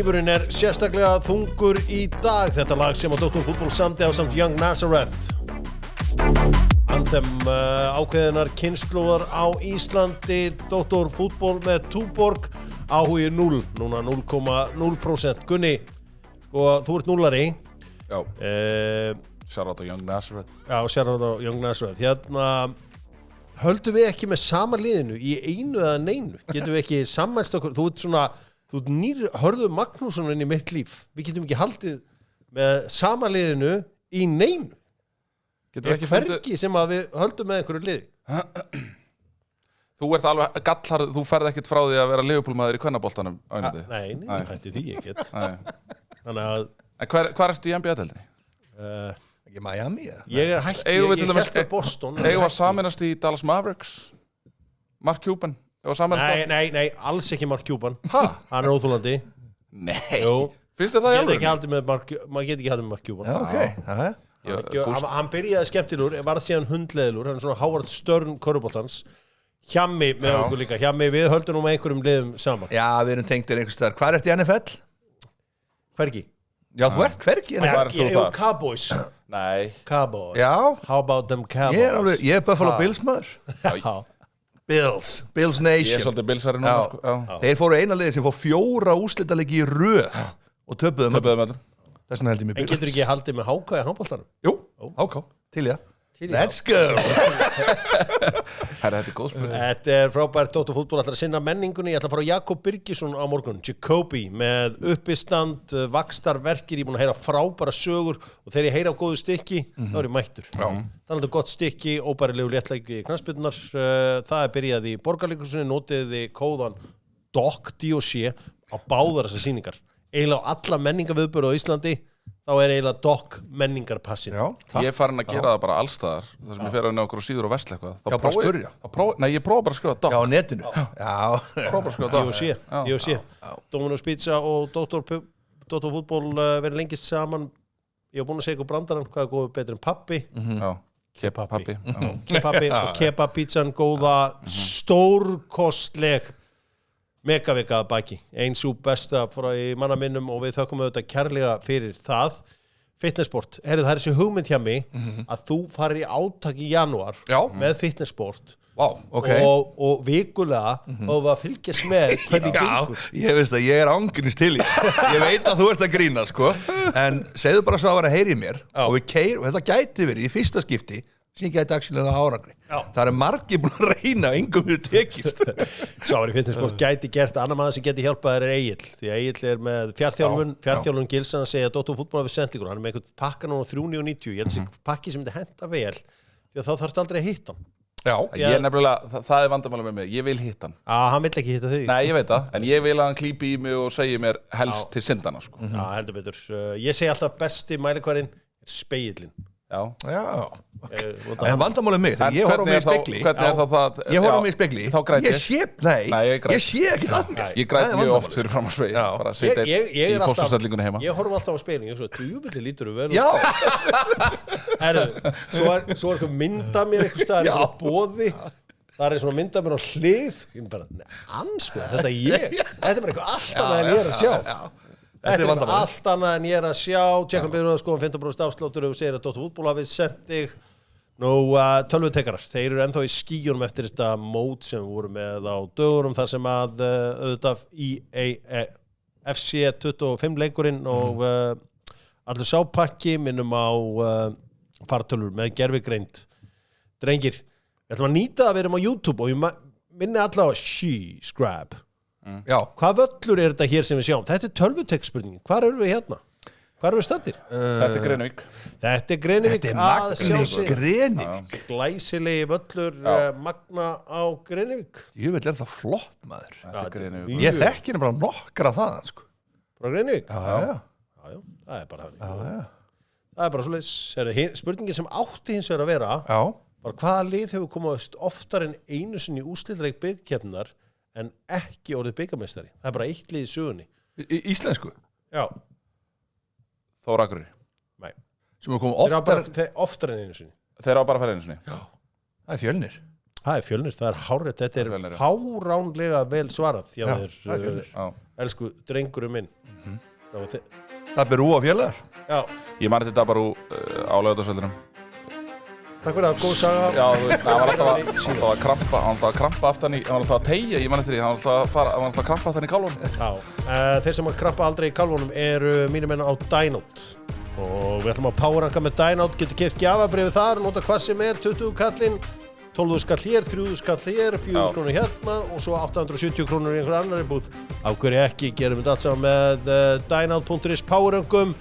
Hnífurinn sérstaklega þungur í dag. Þetta lag sem á Dr. Fútbol samdi á samt Young Nazareth. Anthem ákveðinar kynslóðar á Íslandi. Dr. Fútbol með Túborg. Áhugi 0. Núna 0,0%. Gunni, og þú ert núllari. Já. Shout out á Young Nazareth. Já, shout out á Young Nazareth. Hérna, höldum við ekki með sama liðinu í einu eða neinu? Getum við ekki sammælst okkur? Þú ert nýr Hörður Magnússon inn í mitt líf. Við getum ekki haldið með sama liðinu í neinu. Getum við ekki hvergi sem að við höldum með einhverju liði? Þú ert alveg gallar, þú ferð ekkert frá því að vera Liverpool-maður í kvennaboltanum á einandi. Nei, hætti því ekkert. Þannig að... En hvað ertu í NBA-deildinni? Ekki Miami, eða? Ég hætti, ég hélt með Boston. Eigum við að sameinast í Dallas Mavericks? Mark Cuban? Nei, alls ekki Mark Cuban. Hann óþolandi. Nei. Jú. Finnst þið það í alveg? Maður get ekki haldið með Mark Cuban. Já, ok. Hann byrjaði skemmtilegur, varð síðan hundleðilur. Hann er svona Howard Stern körfuboltans. Hjammi með okkur líka. Hjammi, við höldum nú með einhverjum liðum saman. Já, við erum tengdir einhvers staðar. Hvað ertu í NFL? Hvergi? Já, þú ert hvergi. Cowboys. Nei. Cowboys. Já. How about them Cowboys? Ég er Buffalo Bills maður. Bills Nation. Ég er svolítið Billsari núna, sko. Já. Þeir fóru eina liði sem fór 4 úrslitaleiki í röð og töpuðu með. Þess vegna held ég með Bills. En getur ekki haldið með HK í handboltanum? Jú, HK. Til í það. Let's go. Þetta er góð spurning. Þetta er frábært. Dr. Fútbol ætlar að sinna menningunni. Ég ætla að fara á Jakob Birgisson á morgun. Jacobi með uppistand, vaxtarverkir. Ég er búin að heyra frábæra sögur og þegar ég heyra á góðu stykki, þá er ég mættur. Það er gott stykki, óbærilegu léttleiki knattspyrnurnar. Það er byrjað í Borgarleikhúsinu, notiði kóðan DOC á báðar þessar sýningar. Eiginlega á alla menningaviðburði á Íslandi. Þá er eiginlega DOC menningarpassin. Ég er farin að gera það bara allstaðar. Það sem ég fer að nefna okkur á síður og vestle eitthvað. Já, bara spurja. Nei, ég prófa bara að skrifa DOC. Já, á netinu. Já. Prófa bara að skrifa DOC. Domino's Pizza og Dr. Fútbol verið lengist saman. Ég hef búin að segja ykkur brandarann hvað er góð betur en pappi. Já, kebabbi. Kebabbi og kebabpizzan góða, stórkostleg megavika að baki, eins og besta frá í manna minnum og við þökkum auðvitað kærlega fyrir það. Fitnessport, það er þessi hugmynd hjá mig að þú farir í átak í janúar með fitnessport og vikulega og að fylgjast með hvernig gengur. Ég veist að ég er ángrins til ég veit að þú ert að grína sko, en segðu bara svo að vera að heyra í mér og þetta gæti verið í fyrsta skipti sem ég gæti actually árangri. Það er margir búin að reyna og engum við tekist. Svo var í fitnessport gæti gert annar maður sem geti hjálpað þér er Egill. Því að Egill er með fjárþjálfun Gilsan að segja að Dr. Fútbol hafi sendt ykkur. Hann er með einhvern pakka núna 390. Ég held þessi pakki sem þetta henta vel því að þá þarfst aldrei að hitta hann. Já, ég nefnilega, það er vandamáli með mig. Ég vil hitta hann. Hann vill ekki hitta þig. Nei, ég veit það. En ég vil að hann klípi í mig og segi mér helst til syndana, sko. Já, heldur betur. Ég segi alltaf besti mælikvarðinn er spegillinn. Já. En vandamálið mig, þegar ég horf á mig í spegli. Hvernig er það? Ég horf á mig í spegli. Þá græt ég. Ég sé ekkert að mér. Ég græt mjög oft fyrir fram á spegli. Bara að sitja í fósturstellingunni heima. Ég horf alltaf á speglinu. Ég er svo, djúvillig lítur þú vel. Já. Svo er eitthvað mynda mér eitthvað staðar, eitthvað boði. Það er svona mynda mér á hlið. Ég bara, ansko, þetta er ég. Þetta er bara eitthvað allt annað en ég er að sjá. Þetta er allt annað en ég er að sjá. Tjekkum byrjuð að skoðum 15% afsláttur og segir að Dr. Fútbol hafið sendt þig. Nú, tölvutekarar, þeir eru ennþá í skýjunum eftir þetta mót sem við vorum með á dögurum þar sem að auðvitað FC 25 leikurinn og allur sápakki minnum á fartölur með gervigreind. Drengir, við ætlum að nýta að við erum á YouTube og ég minni allavega á She-Scrab. Já. Hvað völlur er þetta hér sem við sjáum? Þetta er tölvutekspurningin. Hvar eru við hérna? Hvar eru við staddir? Þetta er Grenivík. Þetta er Grenivík. Þetta er Grenivík. Glæsilegi völlur Magna á Grenivík. Jú, vel er það flott maður. Þetta er Grenivík. Ég þekki bara nokkra þaðan sko. Frá Grenivík? Já. Það er bara þannig. Það er bara svoleiðis. Spurningin sem átti hins vegar að vera bara hvaða lið hefur komast oftar en einu sinni í úrslitaleik bikarkeppninnar en ekki orðið bikarmeistari. Það er bara eitt lið í sögunni. Íslensku? Já. Þór Akureyri. Nei. Sem komið oftar en einu sinni. Þeir á bara að fara einu sinni. Já. Það er Fjölnir. Það er Fjölnir, það er hárrétt. Þetta er fáránlega vel svarað. Já, það er Fjölnir. elsku drengurum minn. Það ber úa félagar. Já. Ég mani þetta bara á Laugardalsvellinum. Takk fyrir það, góð saga. Já, hann var alltaf að krampa, aftan í, hann var alltaf að teygja, ég mani eftir því, hann var alltaf að krampa aftan í kálfunum. Já, þeir sem að krampa aldrei í kálfunum eru mínir menn á Dynote. Og við ætlum að powerranka með Dynote, getur keypt gjafabrifið þar, nota hvað sem 20 kallinn, 12 skall hér, 3 skall hér, 4 krónur hérna og svo 870 krónur í einhver annari búð. Á hverju ekki, gerum við allt saman með Dynote.is powerrankum.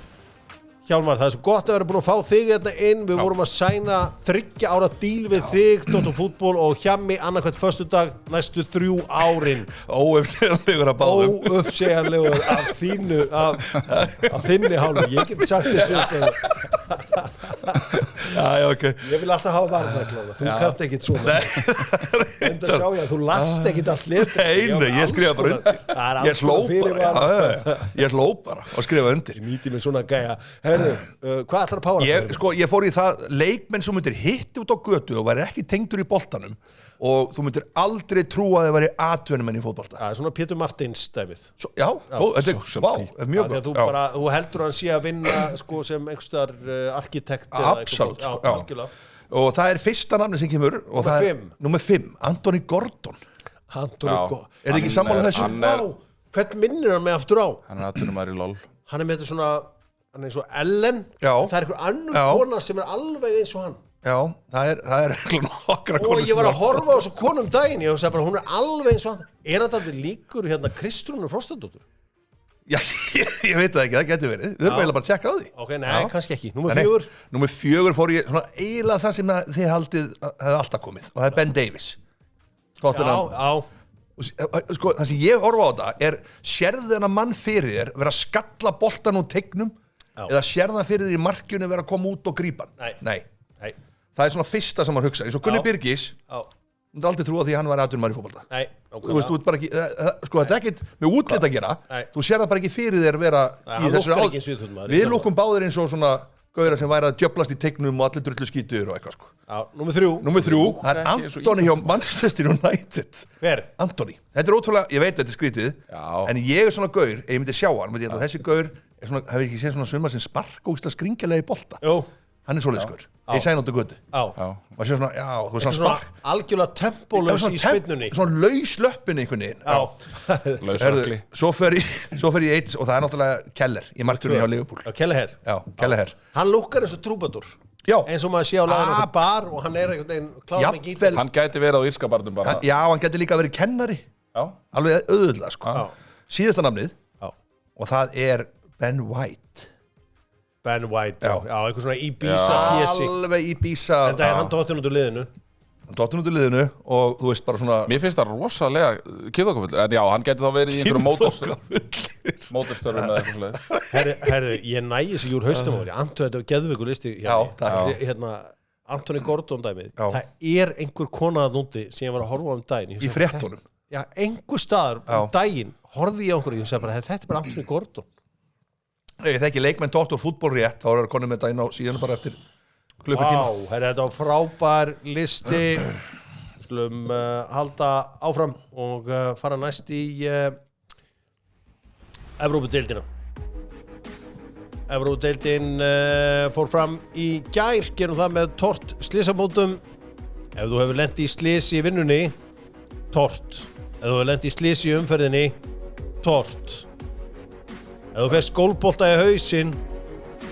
Hjálmar, það svo gott að vera búin að fá þig hérna inn. Við vorum að sæna 3 ára díl við þig, Dóttarfútból og Hjammi annarkvæmt föstudag næstu 3 árin. Óuppsegjanlegur að báðum. Óuppsegjanlegur af þinni hálfu. Ég get sagt þessu. Já, ok. Ég vil alltaf hafa varnaglána. Þú kannt ekkit svona. Enda sjá ég að þú last ekkit allt lit. Nei, ég skrifa bara undir. Ég hló bara og skrifa undir. Ég nýti mig svona gæja. Herru, hvað ætlar að pára? Ég fór í það leikmenn sem myndir hitti út á götu og væri ekki tengdur í boltanum og þú myndir aldrei trúa að þið væri atvinnumenn í fótbolta. Það svona Pétur Martins dæmið. Já, þetta er mjög gott. Þú heldur hann sé að vinna sem einhverstaðar arkitekt. Absolutt, og það er fyrsta nafni sem kemur og það er nummer 5, Anthony Gordon. Anthony Gordon. Er þið ekki sammála þessu? Hvern minnir hann með aftur á? Hann er atvinnumaður í LOL. Hann er með þetta svona, hann er eins og Ellen. Já. Það er einhver annar kona sem er alveg eins og hann. Já, það er nokkra konur. Og ég var að horfa á þessu konum daginn, ég sagði bara, hún er alveg eins og hann. Er þetta aldrei líkur hérna Kristrúnu Frostadóttur? Já, ég veit það ekki, það getur verið. Við erum eiginlega bara að tjekka á því. Ok, nei, kannski ekki. Númer 4. Númer 4 fór ég svona eiginlega það sem þið haldið hefði alltaf komið og það er Ben Davies. Já. Sko, það sem ég horfa á þetta er sérðu þennan mann fyrir þér vera að skalla boltan úr teignum eða sérðu það fyrir þér í markjunni vera að koma út og grípa hann? Nei. Það er svona fyrsta sem hann hugsa. Eins og Gunni Birgis, þú myndir aldrei trúa því að hann var atvinnumaður í fótbolta. Nei, þú veist, þú ert bara ekki, sko þetta er ekkert með útlit að gera, þú sér það bara ekki fyrir þér vera í þessu við lúkum báðir eins og svona gauðra sem væri að djöflast í teignum og allir drullu skítur og eitthvað sko. Já, númer 3, það er Antoni hjá Manchester United. Hver? Antoni. Þetta er ótrúlega, ég veit þetta er skrítið, en ég er svona gaur, ég myndi sjá hann, myndi ég að þessi gaur er svona, hefur ekki séð svona sumar sem sparkóksla skringilega í bolta. Jú. Hann er svoleiðis gaur. Ég sæði náttúrulega götu. Og sé svona, já, þú veist svona spark. Algjörlega tempólaus í spinnunni. Svona laus löppin einhvern veginn. Lausökli. Svo fer ég eitt, og það er náttúrulega Keller í markturinn hjá Liverpool. Kelleher. Já, Kelleher. Hann lukkar eins og trúbadur. Já. Eins og maður sé á laðinu á bar og hann er einhvern veginn klár með gítar. Hann gæti verið á írskabarnum bara. Já, hann gæti líka verið kennari. Já. Alveg auðvitað, sko. Síðasta nafnið. Og það er Ben White. Ben White, já, eitthvað svona Ibiza-pjessi. Alveg Ibiza. En það er hann dottin út úr liðinu. Og þú veist bara svona... Mér finnst það rosalega kýðokafull. En já, hann geti þá verið í einhverjum mótorstörfum eða eitthvað slags. Herðu, ég næði sig úr haustum á því. Antoni, þetta var geðveikur listi. Já, takk. Hérna, Anthony Gordon dæmið. Það er einhver kona að núti sem ég var að horfa daginn. Í fréttunum. Já, einhver staðar daginn horfði ég á einhverju og ég sagði bara, þetta er bara Anthony Gordon. Ég þekki leikmenn Dóttarfútból rétt, þá er konum með þetta inn á síðan bara eftir klukkutíma. Þetta var frábær listi. Skulum halda áfram og fara næst í Evrópudeildina. Evrópudeildin fór fram í gær, gerum það með tort slysamótum. Ef þú hefur lent í slys í vinnunni, tort. Ef þú hefur lent í slys í umferðinni, tort. Ef þú fyrst gólbolta í hausinn,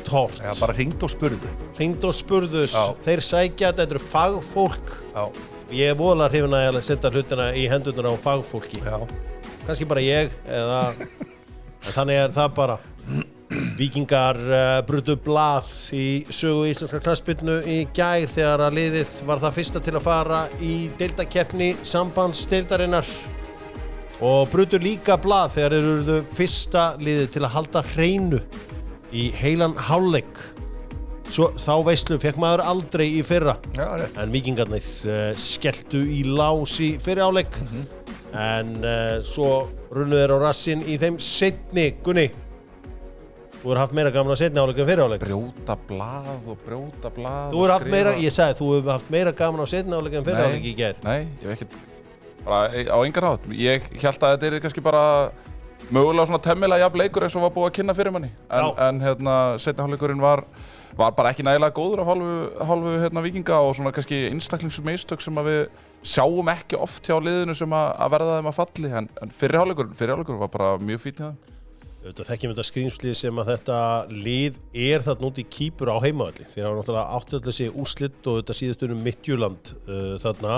tort. Já, bara hringd og spurðu. Hringd og spurðus. Þeir sækja þetta eru fagfólk. Já. Ég er voðalega hrifinn að setja hlutina í hendurnar á fagfólki. Já. Kannski bara ég, eða þannig er það bara. Víkingar brutu blað í sögu íslenska knattspyrnu í gær þegar að liðið var það fyrsta til að fara í deildakeppni sambandsdeildarinnar. Og brutu líka blað þegar þeir urðu fyrsta liðið til að halda hreinu í heilan hálfleik. Þá veislu fekk maður aldrei í fyrra. Já, rétt. En Víkingarnir skelltu í lás í fyrri hálfleik. En svo runnu þeir á rassinn í þeim seinni. Gunni, þú hefur haft meira gaman á seinni hálfleik en fyrri hálfleik. Brjóta blað. Þú hefur haft meira, ég sagði, þú hefur haft meira gaman á seinni hálfleik en fyrri hálfleik í gær. Nei, ég hef ekkert, bara á engan hátt. Ég hélt að þetta er kannski bara mögulega svona temmilega jafn leikur eins og var búið að kynna fyrir manni en seinni hálfleikurinn var bara ekki nægilega góður af hálfu Víkinga og svona kannski einstaklingsmistök sem að við sjáum ekki oft hjá liðinu sem að verða þeim að falli en fyrri hálfleikur var bara mjög fínn hjá þeim. Þetta þekkjum þetta skrýmslið sem að þetta lið þarna út í Kýpur á heimavelli. Þeir hafa náttúrulega átt þessi úrslit og þetta síðastunum Midtjylland þarna.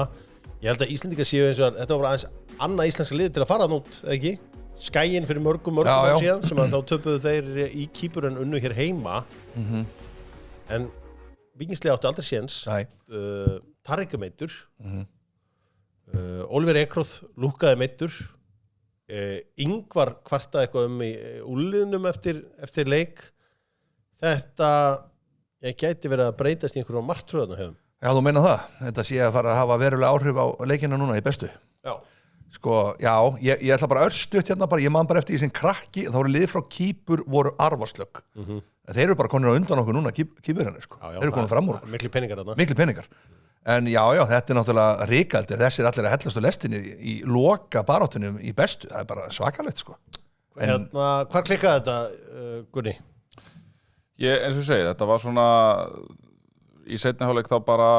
Ég held að Íslendingar séu eins og þetta var aðeins annað íslenska lið til að fara þarna út, ekki? Skæin fyrir mörgum ár síðan sem að þá töpuðu þeir í Kýpur en unnu hér heima. En Víkingslið átti aldrei séns. Tarek meiddur. Oliver Ekroth lúkkaði meiddur. Ingvar kvartaði eitthvað í úlliðnum eftir leik. Þetta gæti verið að breytast í einhverjum martröðuna hefum. Já, þú meina það. Þetta sé að fara að hafa verulega áhrif á leikina núna í bestu. Já. Sko, já, ég ætla bara örstutt hérna bara, ég man bara eftir því sem krakki, þá voru lið frá Kýpur voru arfaslögg. Þeir eru bara konir á undan okkur núna, Kýpurinn, sko. Þeir eru konir fram úr okkur. Miklir peningar þarna. Miklir peningar. En já, þetta er náttúrulega ríkaldi, þessir allir að hellast á lestinni í loka baráttunum í bestu, það er bara svakalegt, sko. Hvar klikkaði þetta, Gunni? Eins og segi, þetta var svona, í seinni hálfleik þá bara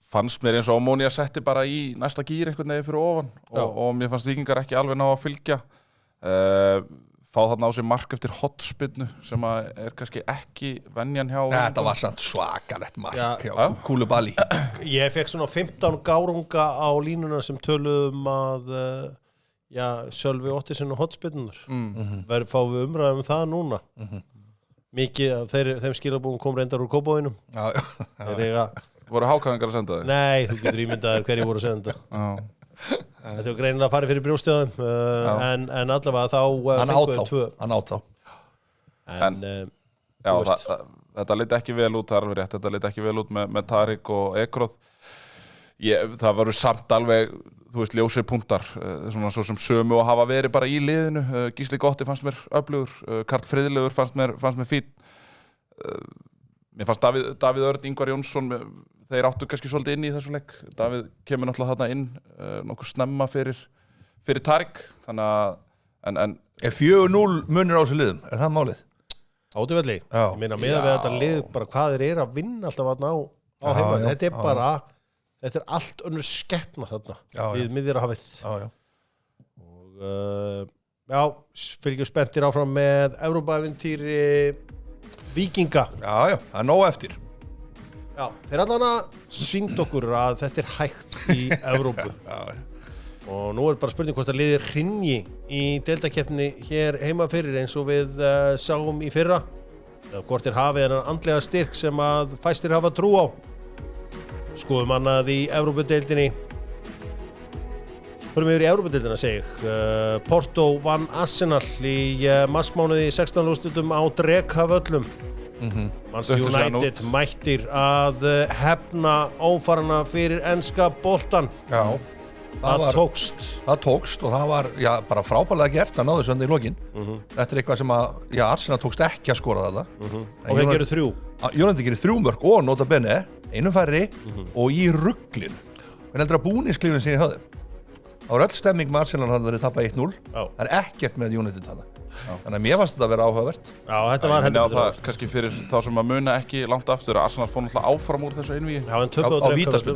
fannst mér eins og Omonia setti bara í næsta gír einhvern veginn fyrir ofan og mér fannst Víkingar ekki alveg ná að fylgja. Fá þarna á sig mark eftir hotspinnu sem er kannski ekki venjan hjá. Þetta var samt svakalegt mark hjá Koulibaly. Ég fekk svona 15 gárunga á línuna sem töluðum að Sölvi Ottesen og hotspinnunar. Fáum við umræðum það núna. Mikið af þeim skilabúum kom reyndar úr Kópavoginum. Voru hákáðingar að senda þig? Nei, þú getur ímyndaðir hverju voru að senda. Þetta var greinilega að fara fyrir brjóstjóðum en allavega þá hann átt þá. Þetta leit ekki vel út, það er alveg rétt, þetta leit ekki vel út með Tarek og Ekroth. Það voru samt alveg, þú veist, ljósir punktar, svona svo sem sömu og hafa verið bara í liðinu. Gísli Gotti fannst mér öflugur, Karl Friðlegur fannst mér fínn. Mér fannst Davíð Örn, Ingvar Jónsson, þeir áttu kannski svolítið inn í þessu leik. Davíð kemur náttúrulega þarna inn nokkuð snemma fyrir Tarek. Þannig að... Er 4-0 munur á þessu liðum? Er það málið? Átuvelli. Ég meina með þetta lið, bara hvað þeir að vinna alltaf þarna á heima. Þetta er bara, þetta er allt önnur skeppna þarna við Miðjarðarhafið. Og fylgjum spenntir áfram með Evrópuævintýri Víkinga. Já, það er nóg eftir. Já, þeir allan að sýnd okkur að þetta er hægt í Evrópu. Og nú er bara spurning hvort að liðið hrynji í deildakeppni hér heima fyrir eins og við sáum í fyrra. Eða hvort þeir hafi þennan andlega styrk sem að fæstir hafa trú á. Skoðum annað í Evrópudeildinni. Förum yfir í Evrópudeildina, segi ég. Porto vann Arsenal í marsmánuði í 16 úrslitum á Drekavöllum. Manchester United mættir að hefna ófarana fyrir enska boltan. Já. Það tókst. Það tókst og það var bara frábærlega gert að ná þessu í lokin. Þetta er eitthvað sem að Arsenal tókst ekki að skora þetta. Og þeir gerðu 3. United gerir 3 mörk og nota bene, einu færri og í ruglin. Hvernig heldur að búningsklifin sem ég hafði? Það var öll stemming með Arsenal hann þeir tappa 1-0. Það er ekkert með United þarna. Þannig að mér fannst þetta að vera áhugavert. Já, þetta var heldur það kannski fyrir þá sem að muna ekki langt aftur að Arsenal fór náttúrulega áfram úr þessu einvígi. Já, en töpuðu á vítaspil.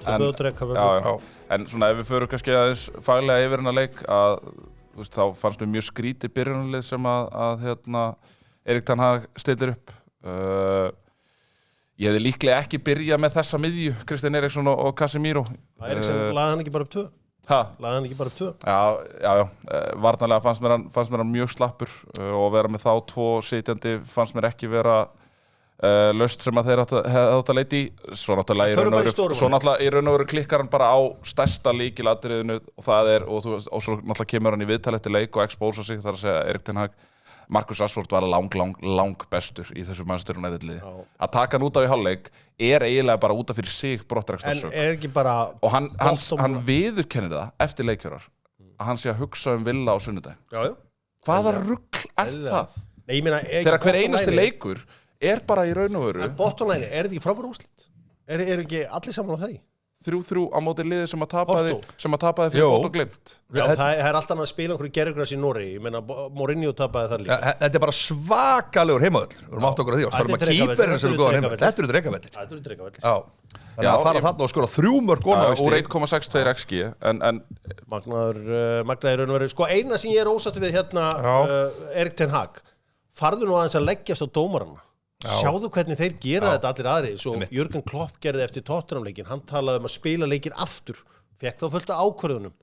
Töpuðu Drekavöllum. En svona ef við förum kannski aðeins faglega yfir hennar leik að þú veist þá fannst mér mjög skrítið byrjunarlið sem að Erik ten Hag stillir upp. Ég hefði líklega ekki byrjað með þessa miðju, Kristinn Eriksson og Casemiro. Eriksson lagði hann ekki bara upp 2? Lagði hann ekki bara upp 2? Já. Varnarlega fannst mér hann mjög slappur og vera með þá 2 sitjandi fannst mér ekki vera laust sem að þeir átt að leita í. Svo náttúrulega í raun og veru klikkar hann bara á stærsta lykilatriðinu og svo náttúrulega kemur hann í viðtal eftir leik og expósa sig, þar að segja Erik ten Hag. Marcus Rashford var lang bestur í þessu Manchester United liði. Að taka hann út af í hálfleik er eiginlega bara út af fyrir sig brottrekstarsök. En er ekki bara... Og hann viðurkennir það eftir leikjörar að hann sé að hugsa Villa á sunnudaginn. Já. Hvaða rugl er það? Nei, ég meina... Þegar hver einasti leikur er bara í raun og veru... En bottom line, er þetta ekki frábæra úrslit? Er ekki allir saman á það? 3-3 á móti liði sem að tapaði fyrir Jó. Bót og Glimt. Já, það er allt annað að spila einhverju gerðugræs í Noregi. Ég meina, Mourinho tapaði þar líka. Þetta er bara svakalegur heimavöll. Við erum átt okkur að því. Það er kýperinn sem eru góðan heimavöll. Þetta eru drekavellir. Þetta eru drekavellir. Já. Þannig að fara þarna og skora 3 mörk úr 1,62 XG en Magnaður raun og veru. Sko eina sem ég er ósattur við hérna Erik ten Hag, farðu nú aðeins að leggjast á dómarana. Sjáðu hvernig þeir gera þetta allir aðri. Svo Jürgen Klopp gerði eftir Tottenham-leikinn, hann talaði að spila leikinn aftur, fekk þá fullt af ákvörðunum.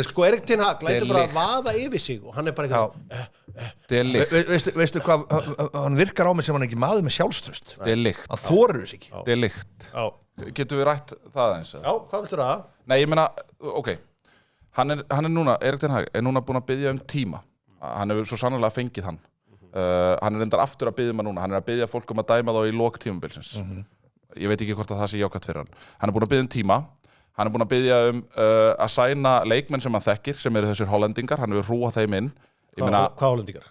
Sko Erik ten Hag lætur bara að vaða yfir sig og hann er bara veistu hvað, hann virkar á mig sem hann ekki maður með sjálfströst. Hann þorir þess ekki. Det er líkt. Getum við rætt það eins? Já, hvað viltu það? Nei, ég meina, ok, hann er núna, Erik ten Hag er núna búin að biðja tíma. Hann hefur svo sannarlega fengið hann. Hann er reyndar aftur að biðja núna. Hann er að biðja fólk að dæma þá í lok tímabilsins. Ég veit ekki hvort að það sé jákvætt fyrir hann. Hann er búin að biðja tíma. Hann er búin að biðja að sæna leikmenn sem hann þekkir, sem eru þessir hollendingar. Hann hefur hrúað þeim inn. Hvað hollendingar?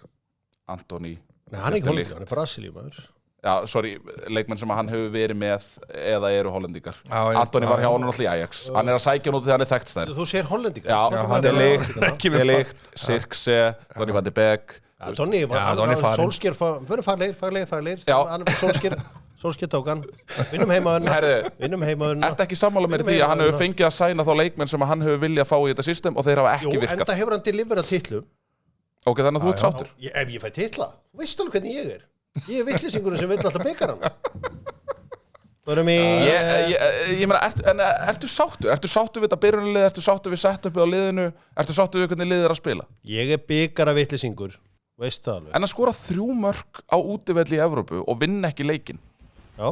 Antoni. Nei, hann er ekki hollendingar, hann er Brasilíumaður. Já, sorry, leikmenn sem hann hefur verið með eða eru hollendingar. Antoni var hjá honum alltaf í Ajax. Hann er að sækja hann út þegar hann er þekkt stær. Þú segir hollendingar? Já, det er líkt, Sirkse, Donny van de Beek. Donny var Solskjær, fyrir faglegir. Hann er Solskjær tók hann. Vinnum heimaðurinn. Ertu ekki sammála með því að hann hefur fengið að sæna þá leikmenn sem hann hefur viljað fá í þetta system og þeir hafa ekki virkað? Jú, enda hefur hann deliverað titlum. Ok, þannig að þú ert sáttur. Ef ég fæ titla, þú veist alveg hvernig ég er. Ég er vitlýsingurinn sem vill alltaf byggar hann. Ég meina, ertu sáttur? Ertu sáttur við þetta byrjunarlið? Ertu sáttur við setupið á liðinu? Ertu sáttur við hvernig liðið er að spila? Ég er byggara vitlýsingur, veist það alveg. En að skora 3 mörk á útivelli í Evrópu og vinna ekki leikinn. Já.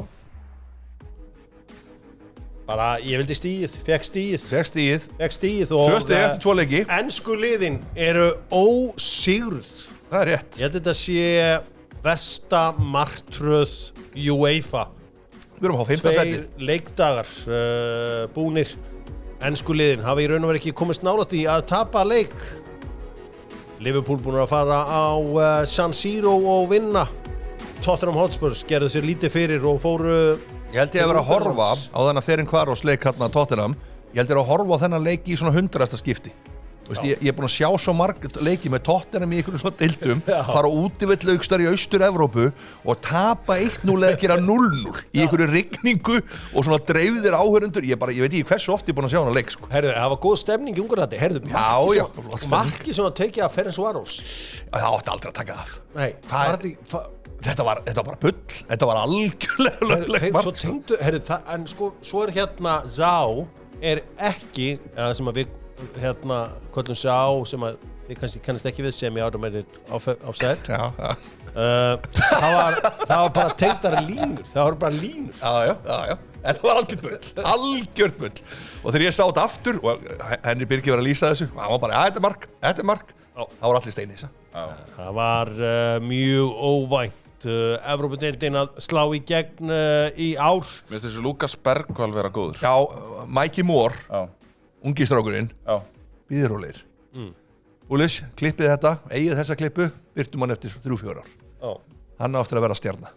Bara, ég vildi stíið, fekk stíið og 2 stig eftir 2 leiki. Ensku liðin eru ósigruð. Það er rétt. Ég held þetta sé versta martröð UEFA. Við erum á 5. sætið. 2 leikdagar búnir. Ensku liðin hafa í raun og veru ekki komist nálægt í að tapa leik. Liverpool búin að fara á San Siro og vinna. Tottenham Hotspurs gerðu sér lítið fyrir og fóru. Ég held ég að vera að horfa á þennan Ferin Kvaros leik hérna Tottenham. Ég held ég að horfa á þennan leik í svona 100. skipti. Ég er búin að sjá svo marg leiki með Tottenham í einhverjum svona deildum, fara út í villaugstar í Austur-Evrópu og tapa 1-0 eða gera 0-0 í einhverju rigningu og svona dreifðir áhörundur. Ég veit ekki hversu oft ég er búin að sjá hana leik, sko. Herðu, það var góð stemning í Ungverjalandi. Herðu, marki sem að tekja af Ferin Kvaros. Það átti aldrei að taka af. Nei, þetta var bara bull. Þetta var algjörlega löglegt mark. Svo tengdu, herðu, en sko, svo er hérna Zá er ekki, sem að við kvöldum Zá sem að þið kannast ekki við sem ég árum með offside. Það var bara tengdar línur. Það var bara línur. Já. Þetta var algjört bull. Og þegar ég sá þetta aftur og Henry Birgir var að lýsa þessu, hann var bara, þetta er mark. Það var allir stein í þessu. Það var mjög óvænt. Evrópudeildin að slá í gegn í ár. Mér finnst þessi Lukas Bergvall vera góður. Já, Mikey Moore, ungi strákurinn, býður rólegir. Úlis, klippið þetta, eigið þessa klippu, byrtum hann eftir 3-4 ár. Hann á eftir að vera stjarna.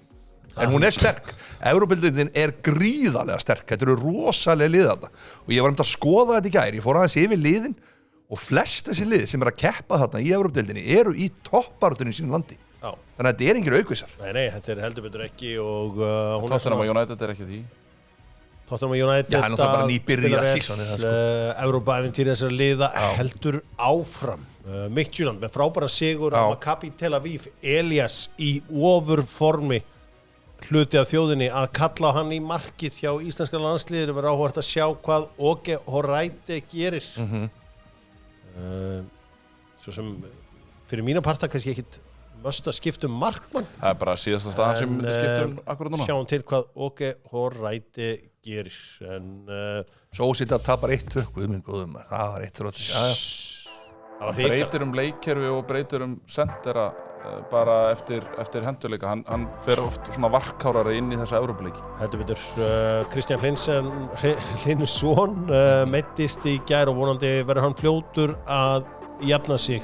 En hún er sterk. Evrópudeildin er gríðarlega sterk. Þetta eru rosalega lið þarna. Og ég var að skoða þetta í gær. Ég fór aðeins yfir liðin og flest þessi lið sem er að keppa þarna í Evrópudeildinni eru í toppbaráttunni í sínu landi. Þannig að þetta er engir aukvisar. Nei, þetta er heldur betur ekki og Tottenham og United er ekki því. Tottenham og United Já, hann er bara nýbyrja sísonið það, sko. Evrópa-ævintýri þessar liða heldur áfram. Midtjylland með frábæra sigur á Maccabi Tel Aviv. Elias í ofurformi, hluti af þjóðinni, að kalla hann í markið hjá íslenska landsliðinu. Verður áhugavert að sjá hvað Åge Horæti gerir. Svo sem fyrir mína parta kannski ekkit möst að skipta markmann. Það er bara síðasta staðan sem myndi skipta akkurat núna. Sjáum til hvað Åge Horæti gerir. Svo sýtti að tapar 1-2, guðminn góðum. Það var 1-3. Hann breytir leikkerfi og breytir sendera bara eftir hendurleika. Hann fer oft svona varkárari inn í þessa Evrópuleiki. Heldur betur Kristján Hlinsson meiddist í gær og vonandi verður hann fljótur að jafna sig.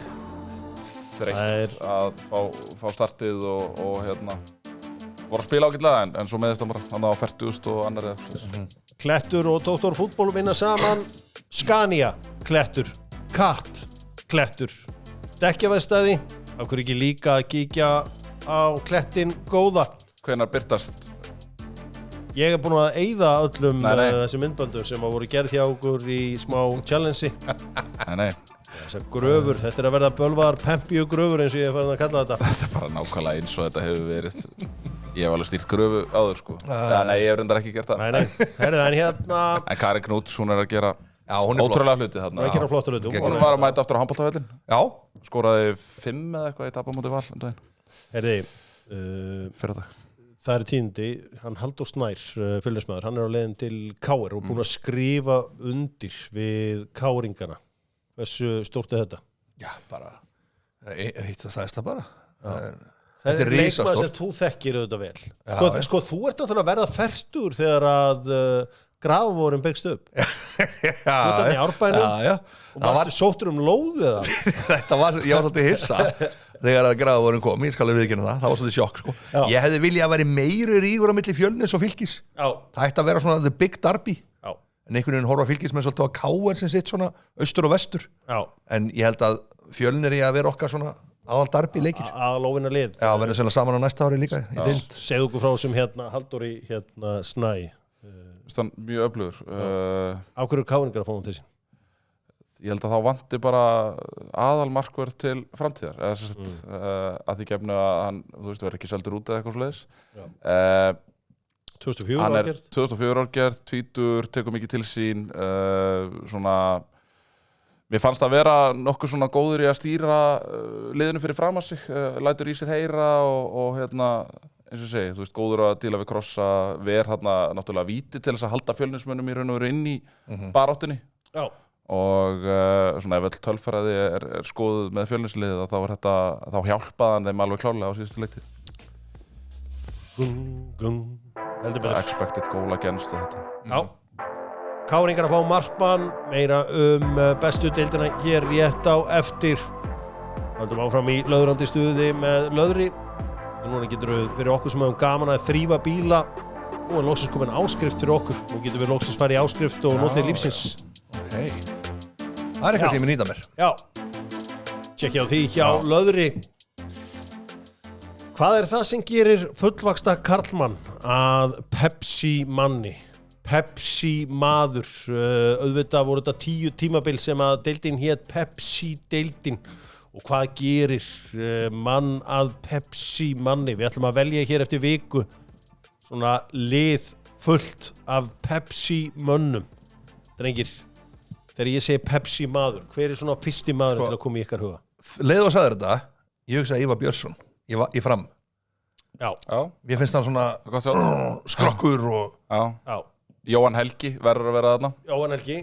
Þreytt að fá startið og voru að spila ágætlega en svo meðist hann bara hann á 40.000 og annar Klettur og Dr. Fútból vinna saman. Scania, Klettur. Katt, Klettur. Dekkjaverkstæði, af hverju ekki líka að kíkja á Klettin góða. Hvenær birtast? Ég búinn að eyða öllum þessum myndböndum sem voru gerð hjá okkur í smá challenge. Nei. Þessar gröfur, þetta að verða bölvaðar pempíu gröfur eins og ég farin að kalla þetta. Þetta bara nákvæmlega eins og þetta hefur verið. Ég hef alveg stýrt gröfu áður sko. Nei, ég hef reyndar ekki gert það. Nei. Herðu, en hérna... En Karin Knúts, hún að gera ótrúlega hluti þarna. Hún að gera flottur hluti. Hún var að mæta aftur á handboltavöllin. Já. Skoraði 5 eða eitthvað í tapamóti Val um daginn. Herði, Fyrradag. það tíðindi, hann Halldór Snær, fylgnismæður, hann á leiðin til KR og búinn að skrifa undir við KR-ingana. Hversu stórt þetta? Já, bara, hitt að sagðist það bara. Þetta er leikmaður sem þú þekkir auðvitað vel. Sko, þú ert náttúrulega að verða fertur þegar að Grafavorin byggst upp. Þú ert þannig í Árbænum og varstu sóttur lóð eða? Þetta var, ég var svolítið hissa þegar að Grafavorin kom, ég skal alveg viðurkenna það var svolítið sjokk sko. Ég hefði viljað að vera meiri rígur á milli Fjölnis og Fylkis. Það ætti að vera svona the big derby. En einhvern veginn horfa Fylkis með svolítið á KR sem sitt svona austur og vestur. En ég held að Fjölnir í að vera okkar svona aðal derby leikir. Aðalóvinna lið. Já, verður sennilega saman á næsta ári líka í deild. Segðu okkur frá sem Halldóri Snæ. Þann mjög öflugur. Á hverju KR-ingar að fá hún til sín? Ég held að þá vanti bara aðalmarkverð til framtíðar. Að því gefnu að hann, þú veist, verður ekki seldur út eða eitthvað svoleiðis. 2004 hann er árgerð? 2004 árgerð, tvítur, tekur mikið til sín. Svona, mér fannst að vera nokkuð svona góður í að stýra liðinu fyrir fram að sig. Lætur í sér heyra og hérna, eins og segi, þú veist, góður að díla við krossa, þarna náttúrulega víti til þess að halda Fjölnismönnum í raun og veru inn í baráttunni. Já. Og svona ef öll tölfræði er skoðuð með Fjölnisliðið þá hjálpaði hann þeim alveg klárlega á síðustu leiktíð. Expected goal against þetta. Já. KR-ingar að fá markmann, meira bestu deildina hér rétt á eftir. Höldum áfram í löðrandi stuði með löðri. Núna getur við fyrir okkur sem hefum gaman að þrífa bíla. Nú er loksins komin áskrift fyrir okkur. Nú getur við loksins farið í áskrift og notið lífsins. Okay. Það er eitthvað sem ég nýta mér. Já. Tjekkja á því hjá löðri. Hvað er það sem gerir fullvaxta karlmann að Pepsi manni? Pepsi maður. Auðvitað voru þetta 10 tímabil sem að deildin hét Pepsi deildin. Og hvað gerir mann að Pepsi manni? Við ætlum að velja hér eftir viku svona lið fullt af Pepsi mönnum. Drengir, þegar ég segi Pepsi maður, hver er svona fyrsti maður til að koma í ykkar huga? Leið og sagði þetta, ég hugsaði Ívar Björnsson í fram. Já. Mér finnst hann svona skrokkur og... Já. Jóhann Helgi verður að vera þarna. Jóhann Helgi,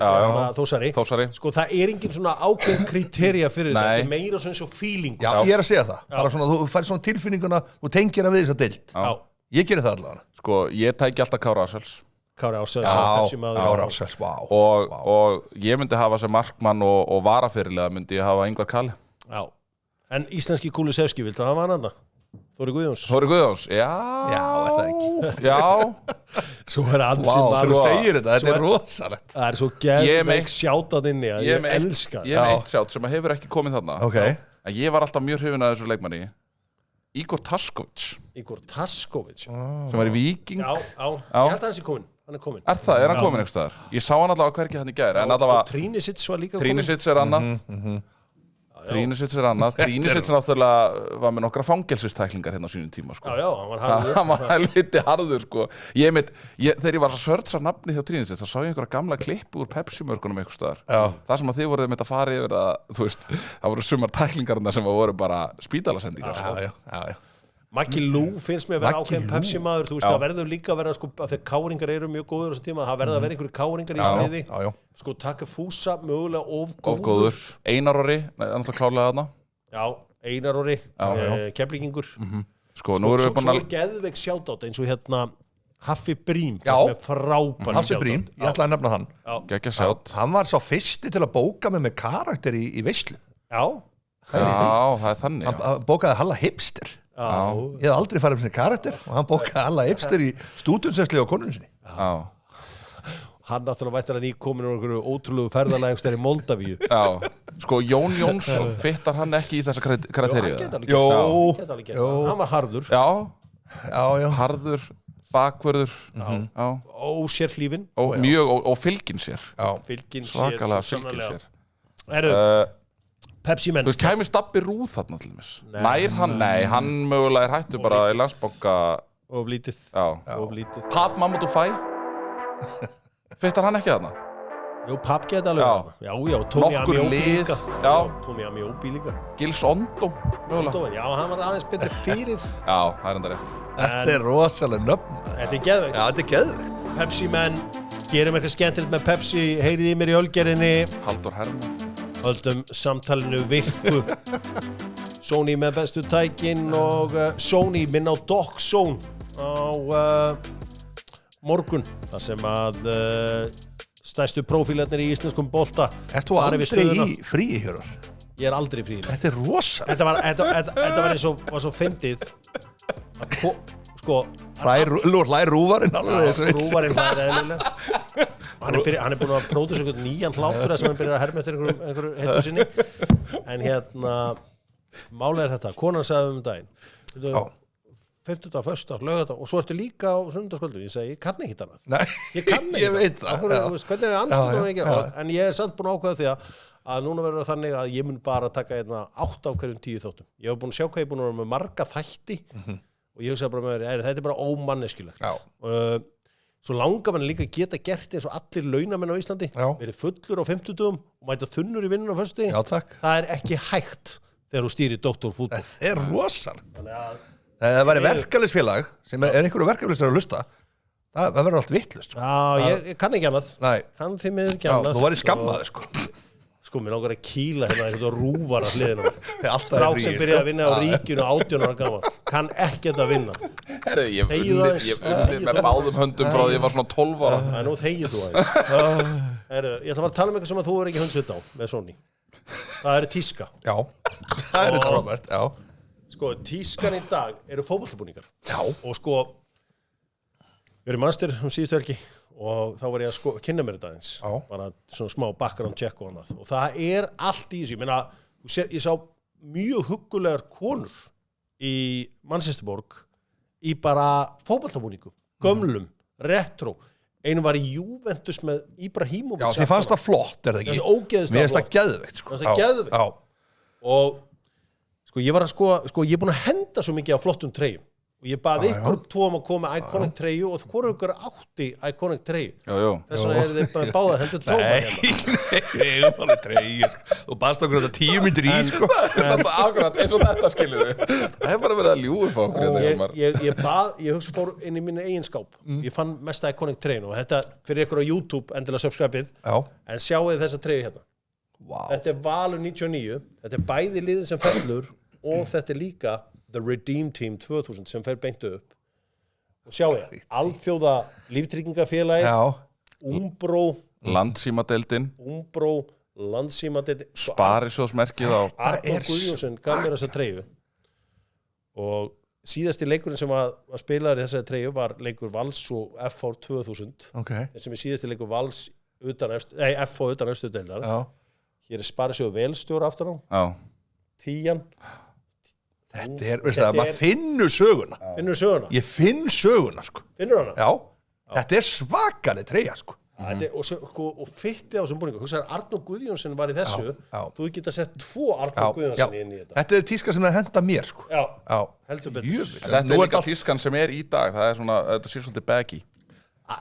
Þórsari. Sko það er engin svona ákveðin kritería fyrir þetta, þetta er meira svona eins og feeling. Já, ég er að segja það. Bara svona, þú fær svona tilfinninguna, þú tengir að við þessa deild. Já. Ég gerir það allavega. Sko, ég tæki alltaf Kára Ársels. Kára Ársels, Pepsi maður. Kára Ársels, vá. Og ég myndi hafa sem markmann og varafyrirliða myndi ég hafa Ingvar Kalli. Já. En íslenski Kulusevski, viltu hafa hann annað? Þóri Guðjóns, já, er það ekki? Já. Svo er ansi maður. Þú segir þetta er rosalegt. Það er svo geðveik sjátað inni að ég elska. Ég hef eitt sjátt sem hefur ekki komið þarna. Okay. En ég var alltaf mjög hrifinn af þessu leikmanni. Igor Taskovic. Sem var í Víking. Já. Ég held að hans er komin. Hann er komin. Er hann komin einhvers staðar? Ég sá hann allavega hvergi hann í gær. Og Trínisits var líka komin. Trínisits er annað. Trínusits er annað. Trínusits náttúrulega var með nokkra fangelsistæklingar hérna á sínum tíma sko. Já, hann var harður. Hann var helviti harður sko. Þegar ég var að sörtsa nafni hjá Trínusits þá sá ég einhverja gamla klippu úr Pepsi-mörkunum einhvers staðar. Það sem að þið voruð með að fara yfir að, þú veist, það voru sumar tæklingarna sem voru bara spítalasendingar sko. Já. Maggi Lú finnst mér að vera ákveðin Pepsi maður, þú veist, það verður líka að vera sko, að þegar káringar eru mjög góður á þessum tíma, það verður að vera einhverju káringar í smiði. Sko, Takafúsa mögulega of góður. Einar Orri, náttúrulega klárlega þarna. Já, Einar Orri, Keflvíkingur. Sko, nú erum við búin að... Svo geðveik sjátátt eins og hérna Haffi Brím. Já, Haffi Brím, ég ætlaði að nefna hann. Gekkja sjátt. Hann var sá fyrsti til að bóka mig með karakter í veislu. Já, það er þannig. Hann bókaði Halla Hipster. Ég hef aldrei farið með sinni karakter og hann bókaði alla hipster í stúdíumsveislu á konunni sinni. hann náttúrulega vættir að nýkomin úr einhverju ótrúlegu ferðalægumstæri í Moldavíu. Já, sko Jón Jónsson fittar hann ekki í þessa kriteríu? Hann Jó. var harður. Já. Harður, bakvörður, Ósér hlífin. Og fylgin sér. Fylgin sér. Svakalega fylgin sér. Pepsi menn. Þú veist, kæmi Stabbi Rúð þarna til þess? Nær hann? Nei, hann mögulega hættu bara í Landsbanka. Of lítið. Pap Mamadou Faye? Fittar hann ekki þarna? Jú, Pap geta alveg. Já, Tómi Amjóbi líka. Tómi Amjóbi líka. Gils Ondo, mögulega. Já, hann var aðeins betri fyrir. Já, það enda rétt. Þetta rosalega nöfn. Þetta geðveikt. Já, þetta geðveikt. Pepsi menn, gerum eitthvað skemmtilegt með Pepsi, heyrið í mér í ölgerðinni. Halldór Hermann. Höldum samtalinu virku. Sony með bestu tækin og Sony minn á DocZone á morgun. Það sem að stærstu prófílarnir í íslenskum bolta. Ert þú aldrei í fríi, Hjörvar? Ég aldrei í fríi. Þetta rosalega. Þetta var svo fyndið. Sko... Hlær rúvarinn alveg. Rúvarinn hlær eðlilega. Hann er búin að pródúsa einhvern nýjan hlátur sem hann byrjar að herma eftir einhverju heitu sinni. En málið er þetta. Konan sagði daginn. 50. föstudag, laugardag og svo ertu líka á sunnudagskvöldu. Ég segi, ég kann ekki annað. Nei, ég kann ekki ég veit það. Hvernig er anskotanum ekki? En ég er samt búin að ákveða því að núna verður það þannig að ég mun bara taka 8 af hverjum 10 þáttum. Ég hef búin að sjá hvað ég er búin að vera með marga þætti og ég hugsa bara með mér, þetta er bara ómanneskilegt. Svo langar mann líka að geta gert eins og allir launamenn á Íslandi. Verið fullur á 50 dögum og mæta þunnur í vinnun á föstudegi. Það er ekki hægt þegar þú stýrir doktorfútbol. Það er rosalegt. Það væri verkalýsfélag sem er einhverju verkalýstar að hlusta, það verður allt vittlust. Já, ég kann ekki annað. Kann því miður ekki annað. Þú væri skammaður, sko. Sko, mér langar að kýla eitthvað rúvar af hliðina. Strák sem byrjaði að vinna á ríkinu 18 ára gammal. Kann ekkert að vinna. Herru, ég hef unnið með báðum höndum frá því ég var svona 12 ára. Það nú þegið þú aðeins. Herru, ég ætla bara að tala um eitthvað sem að þú er ekki hundsveit á með Sony. Það er tíska. Já, það er þetta Robert, já. Sko, tískan í dag eru fótboltabúningar. Já. Og sko, við erum Manchester síðustu helgi og þá var ég að kynna mér þetta eins. Bara svona smá background check og annað. Og það er allt í þessu. Ég meina, ég sá mjög huggulegar konur í Manchesterborg í bara fótboltabúningu. Gömlum, retro. Einu var í Juventus með Ibrahimovic. Já, þið fannst það flott, er það ekki? Það er ógeðislega flott. Mér finnst það geðveikt, sko. Það er geðveikt. Já. Og sko, ég var að ég er búin að henda svo mikið á flottum treyjum og ég baði ykkur 2 að koma með iconic treyju og hvort ykkur átti iconic treyju. Þess vegna eru þið báðar hendur tóma hérna. Nei, treyju, sko. Þú baðst okkur þetta 10 mínútur í, sko. Akkurat, eins og þetta skilur við. Það er bara verið að ljúga fá okkur. Ég hugsa fór inn í minni eigin skáp. Ég fann mest iconic treyjun og þetta fyrir ykkur á YouTube endilega subscribe-ið. En sjáuð þessa treyju hérna. Þetta er Valur 99. Þetta er bæði liðin sem fellur og þetta er líka The Redeem Team 2000 sem fer beintu upp. Og sjáu ég, alþjóða líftryggingafélagið, Umbro, Landsímadeildin, Sparisjóðsmerkið á Arnór Guðjónsson gaf mér þessa treyju. Og síðasti leikurinn sem var spilaður í þessari treyju var leikur Vals og FH 2000. Sem er síðasti leikur Vals FH utan Austurdeildar. Hér er Sparisjóð Velstjóra aftur á. 10. Þetta er, veistu það, maður finnur söguna. Ég finn söguna, sko. Finnur hana? Já. Þetta er svakaleg treyja, sko. Og fytti á þessum búningu. Hugsaður, Arnór Guðjónsson var í þessu. Þú geta sett 2 Arnór Guðjónsson inn í þetta. Þetta er tíska sem það henda mér, sko. Já. Heldur betur. Þetta er líka tískan sem er í dag. Það er svona, þetta sé svolítið baggy.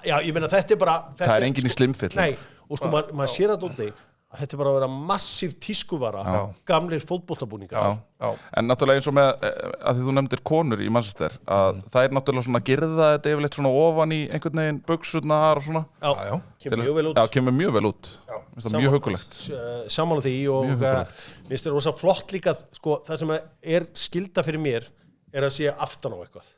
Já, ég meina, þetta er bara... Það er engin í slimfill. Nei, og sko, maður sér þetta úti að þetta er bara að vera massív tískuvara, gamlir fótboltabúningar. En náttúrulega eins og með, að því þú nefndir konur í Manchester, að það er náttúrulega svona að girða þetta yfirleitt svona ofan í einhvern veginn buxurnar og svona. Já, kemur mjög vel út. Já, kemur mjög vel út. Finnst það mjög huggulegt. Sammála því og finnst það rosa flott líka, sko, það sem er skylda fyrir mér er að sé aftan á eitthvað.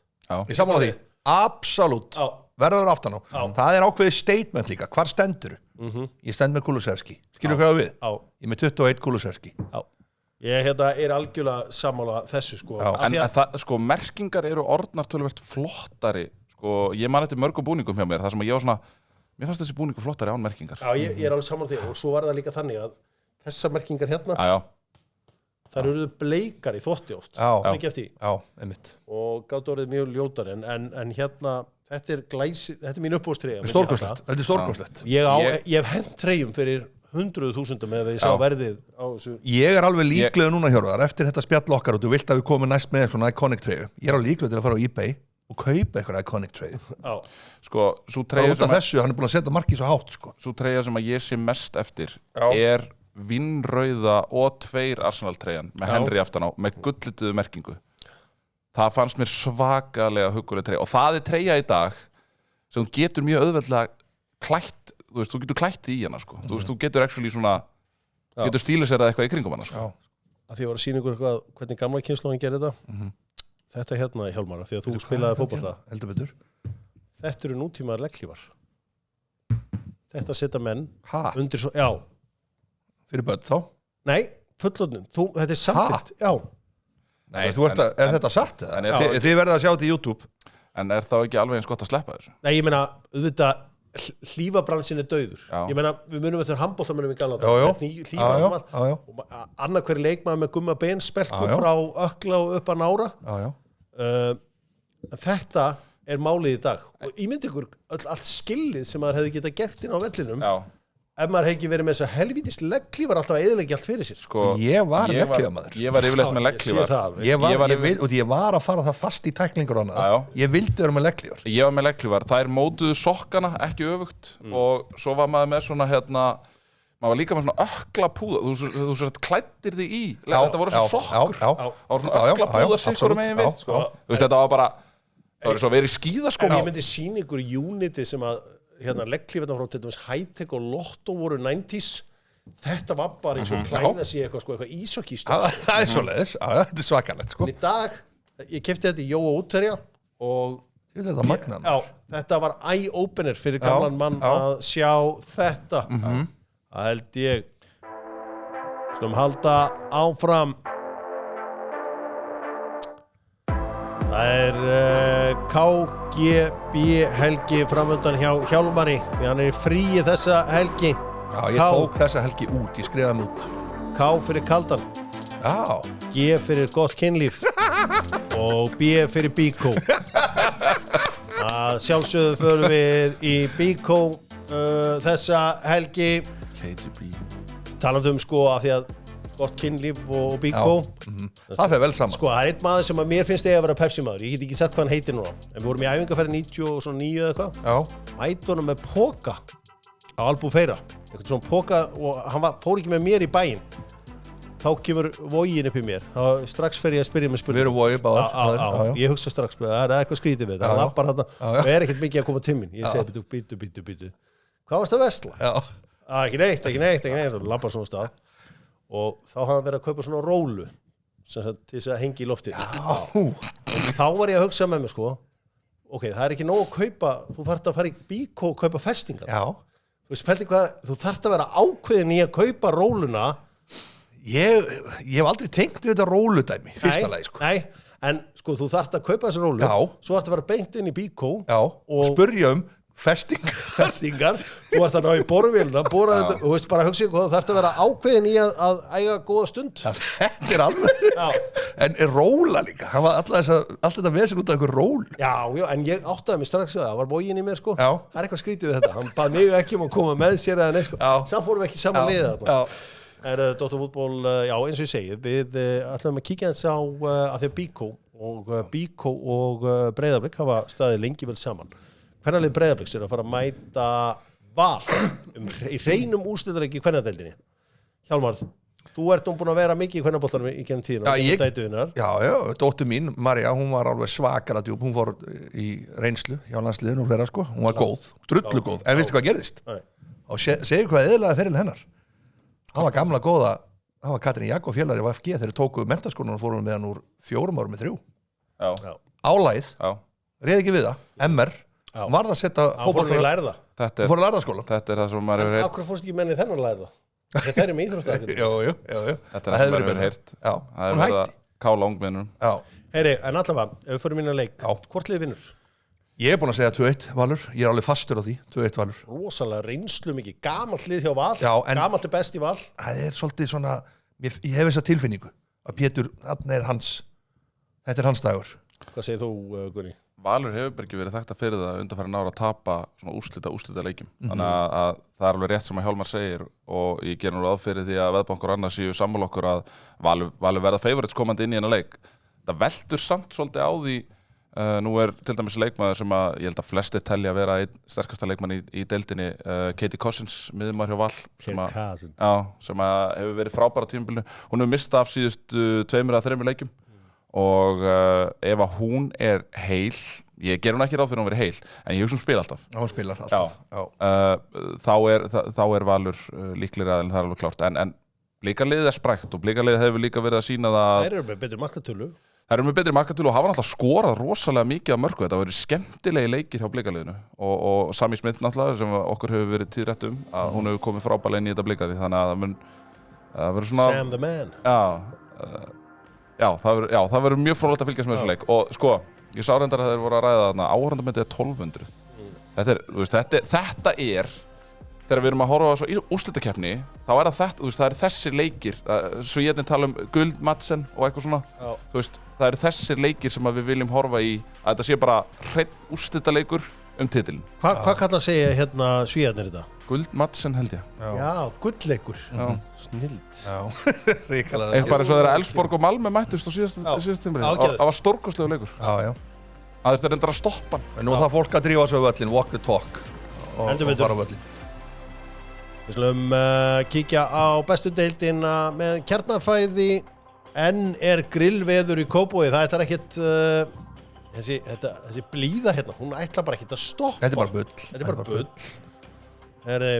Ég sammála því. Absolutt. Verður aftan á. Það er ákveðið statement líka. Hvar stendur þú? Ég stend með Kulusevski. Skilur hvað við? Ég er með 21 Kulusevski. Ég er algjörlega sammála þessu, sko. En sko, merkingar eru orðnar töluvert flottari. Sko, ég man eftir mörgum búningum hjá mér. Það sem ég var svona, mér fannst þessi búningur flottari án merkingar. Já, ég alveg saman því og svo var það líka þannig að þessar merkingar hérna, þær eruðu bleikar í þvotti oft. Ekki eftir. Já, einmitt. Og gátt orðið mjög ljótari en hérna, þetta er mín uppbúðstreyja. Þetta er stórkostlegt. Ég hef hent treyjum fyrir 100.000 með ég sá verðið á þessu. Ég alveg líklega núna Hjörvar, eftir þetta spjall okkar og þú vilt að við komum næst með svona iconic treyju. Ég alveg líklega til að fara á eBay og kaupa eitthvað iconic treyju. Sko, svo treyja sem þessu, hann er búin að setja markið svo hátt, sko. Svo treyja sem að ég sé mest eftir er vinnrauða og 2 Arsenal treyjan með Henry aftan á, með gullituðu merkingu. Það fannst mér svakalega hugguleg treyja og það er treyja í dag sem þú getur mjög auðveldlega klætt, þú getur klætt í hana, sko. Þú getur actually svona, getur stíliserað eitthvað í kringum hana, sko. Að því að sýna ykkur eitthvað, hvernig gamla kynslóðin gerir þetta. Þetta hérna í Hjálmar, því að þú spilaði fótbolta. Heldur betur. Þetta eru nútímaðar legghlífar. Þetta setja menn undir svo, já. Fyrir börn þá? Nei, fullorðnum. Þetta er samtitt, já. Nei, er þetta satt? Þið verða að sjá þetta í YouTube. En er þá ekki alveg eins gott að sleppa þessu? Nei, ég meina, auðvitað hlífabransin er dauður. Ég meina, við munum eftir handboltamönnum í Galata. Og annar hverju leikmaður með gumma beinspelku frá ökla og upp að nára. Þetta er málið í dag. Og ég myndi ykkur allt skillið sem maður hefði getað gert inn á vellinum. Ef maður hefði ekki verið með þess að helvítis legglífar alltaf að eyðileggja allt fyrir sér. Sko, ég var legglífamaður. Ég var yfirleitt með legglífar. Ég var að fara það fast í tæklingur og annað. Ég vildi vera með legglífar. Ég var með legglífar. Það mótuðu sokkana, ekki öfugt. Og svo var maður með svona, maður var líka með svona ökla púða. Þú svo klæddir þig í. Þetta voru svo sokkur. Það voru svona ökla púðar sikkur megin við. Þetta var bara, það voru svo verið skíðaskóm. Ég myndi sýna ykkur Unity sem að legglífarnar frá til dæmis High-Tech og Lotto voru 90s. Þetta var bara eins og klæða sig eitthvað ísokístöð. Það er svoleiðis, þetta er svakalegt, sko. En í dag, ég kefti þetta í Jóa útverja og þetta magnaðan. Þetta var eye-opener fyrir gamlan mann að sjá þetta. Það held ég. Slum halda áfram. Það er KGB helgi framöndan hjá Hjálmari því hann er í fríi þessa helgi. Já, ég tók þessa helgi út, ég skrifaði hann út. K fyrir kaldan. Já. G fyrir gott kynlíf og B fyrir Bíkó. Að sjálfsögðu förum við í Bíkó þessa helgi. KGB. Talandi sko af því að gott kynlíf og Bíkó. Það fer vel saman. Sko, það er einn maður sem að mér finnst að vera Pepsi maður. Ég get ekki sett hvað hann heitir núna. En við vorum í æfingarferð 99 eða eitthvað. Mætti honum með póka á Albufeira. Eitthvað svona póka og hann fór ekki með mér í bæinn. Þá kemur vogin upp í mér. Þá strax fer ég að spyrja mig spurning. Við erum vogi báðar. Ég hugsa strax, það er eitthvað skrítið við. Það lappar þarna og er ekkert mikið að koma til mín. Ég segi, býtu. Hvað varst að vesla? Ekki neitt. Þú lappar svona stað. Og þá hafði hann verið að kaupa svona rólu til þess að hengi í lofti. Þá var ég að hugsa með mig, sko, ok, það er ekki nóg að kaupa, þú þarft að fara í Bíkó og kaupa festingar. Þú veist, pældi hvað, þú þarft að vera ákveðin í að kaupa róluna. Ég hef aldrei tengt við þetta róludæmi, fyrsta lagi, sko. Nei, en sko, þú þarft að kaupa þessu rólu, svo þarft að vera beint inn í Bíkó. Og spurja festingar. Þú ert að ná í borvélina, þú veist bara að hugsa ykkur, þú þarft að vera ákveðin í að æga góða stund. Þetta er alveg, en er róla líka. Hann var allt þetta vesen út af einhver ról. Já, en ég áttaði mig strax það var vogin í mér, sko. Það er eitthvað skrítið við þetta. Hann bað mig ekki að koma með sér eða neitt, sko. Samt fórum við ekki saman liða þarna. Dr. Fútból, já, eins og ég segi, við ætlum að kíkja eins á að þegar Bíkó og Breiðablik hafa staðið lengi vel saman. Kvennalið Breiðabliks er að fara að mæta Val í hreinum úrslitaleik í kvennadeildinni. Hjálmar, þú ert búin að vera mikið í kvennaboltanum í gennum tíðina. Já, dóttir mín, Marja, hún var alveg svakalega djúp. Hún fór í reynslu hjá landsliðinu og fleira, sko. Hún var góð, drullu góð. En veistu hvað gerðist? Og segju hvað eðlaði feril hennar. Það var gamla góða, það var Katrín Jakob félagari af FG þegar tóku menntaskólann og fórum við hann úr 4 árum með 3. Álagið, réð ekki við það, MR. Varð að setja fótbolta í lærða. Þú fór að lærðaskóla. Þetta er það sem maður hefur heyrt. Akkur fórst ekki menni þennan lærða? Þeir eru með íþróttafélagi. Jú. Þetta er það sem maður hefur heyrt. Það er verið að kála ungmennum. Heyri, en allavega, ef við förum inn að leik, hvort liðið vinnur? Ég búinn að segja 2-1 Valur, ég alveg fastur á því 2-1 Valur. Rosalega reynslu mikið, gamalt lið hjá Val. Já, en gamalt best í Val. Það svolítið svona, ég hef þessa tilfinningu að Pétur, þetta er hans dagur. Hvað segir þú, Gunni? Valur hefur ekki verið þekkt að fyrir það undanfæri ára að tapa svona úrslita leikjum. Þannig að það alveg rétt sem að Hjálmar segir og ég ger nú ráð fyrir því að veðbankur annars séu sammála okkur að Valur verða favorites komandi inn í hennar leik. Það veldur samt svolítið á því. Nú til dæmis leikmaður sem að ég held að flestir telja að vera einn sterkasta leikmann í deildinni, Katie Cousins, miðjumaður hjá Val sem að hefur verið frábæra á tímabilinu. Hún hefur mistað af síðustu 2 eða 3 leikjum og ef að hún er heil, ég ger hún ekki ráð fyrir hún verið heil, en ég hugsa hún spila alltaf. Hún spilar alltaf. Þá er Valur líklegri aðeins, það er alveg klárt, en blikarliðið er sprækt og blikarliðið hefur líka verið að sýna það. Þær eru með betri markatölu. Það eru með betri markatölu og hafa náttúrulega skorað rosalega mikið af mörku. Þetta verið skemmtilegi leikir hjá blikarliðinu og Sami Smith náttúrulega sem okkur hefur verið tíðrætt að hún hefur komið frábælega inn í þetta blikarlið, þannig að það verður svona Sam the man. Það verður mjög fróðlegt að fylgjast með þessu leik og sko, ég sá reyndar að þeir voru að ræða þarna áhorfendamyndið er 1200. Þetta er þegar við erum að horfa á svo úrslitakeppni, þá er það er þessir leikir, Svíarnir tala guld, Madsen og eitthvað svona. Það eru þessir leikir sem við viljum horfa í, að þetta sé bara hreinn úrslitaleikur titilin. Hvað kallar að segja hérna Svíarnir þetta? Guld, Madsen held ég. Já, gullleikur. Snild. Ríkalega. Bara eins og þeirra Elfsborg og Malmö mættust á síðast tímabili. Það var stórkostlegu leikur. Já. Það þurfti reyndar að stoppa hann. En nú það fólk að drífa sig á völlin, walk the talk og fara á völlin. Við slum kíkja á bestu deildina með Kjarnafæði. Enn er grillveður í Kópavogi. Það ætlar ekkert þessi blíða hérna, hún ætlar bara ekkert að stoppa. Þetta er bara bull.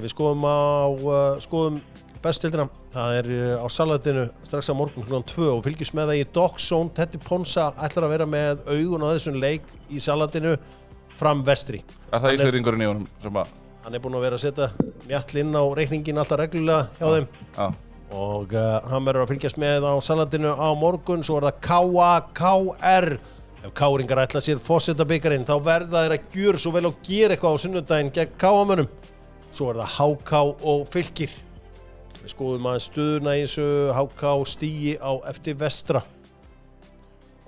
Við skoðum bestu deildina. Það er á salatinu strax á morgun kl. 2 og fylgjumst með það í Dog Zone. Tetti Ponsa ætlar að vera með augun á þessum leik í salatinu fram vestri. Er það ísverðingurinn í honum sem að hann er búinn að vera að setja mjall inn á reikningin alltaf reglulega hjá þeim. Og hann verður að fylgjast með á salatinu á morgun. Svo er það KR. Ef Káringar ætla sér forsetabikarinn þá verða þeir að gjöra svo vel og gera eitthvað á sunnudaginn gegn KA-mönnum. Svo er það HK og Fylkir. Við skoðum aðeins stöðuna í þessu. HK stígi á eftir vestra.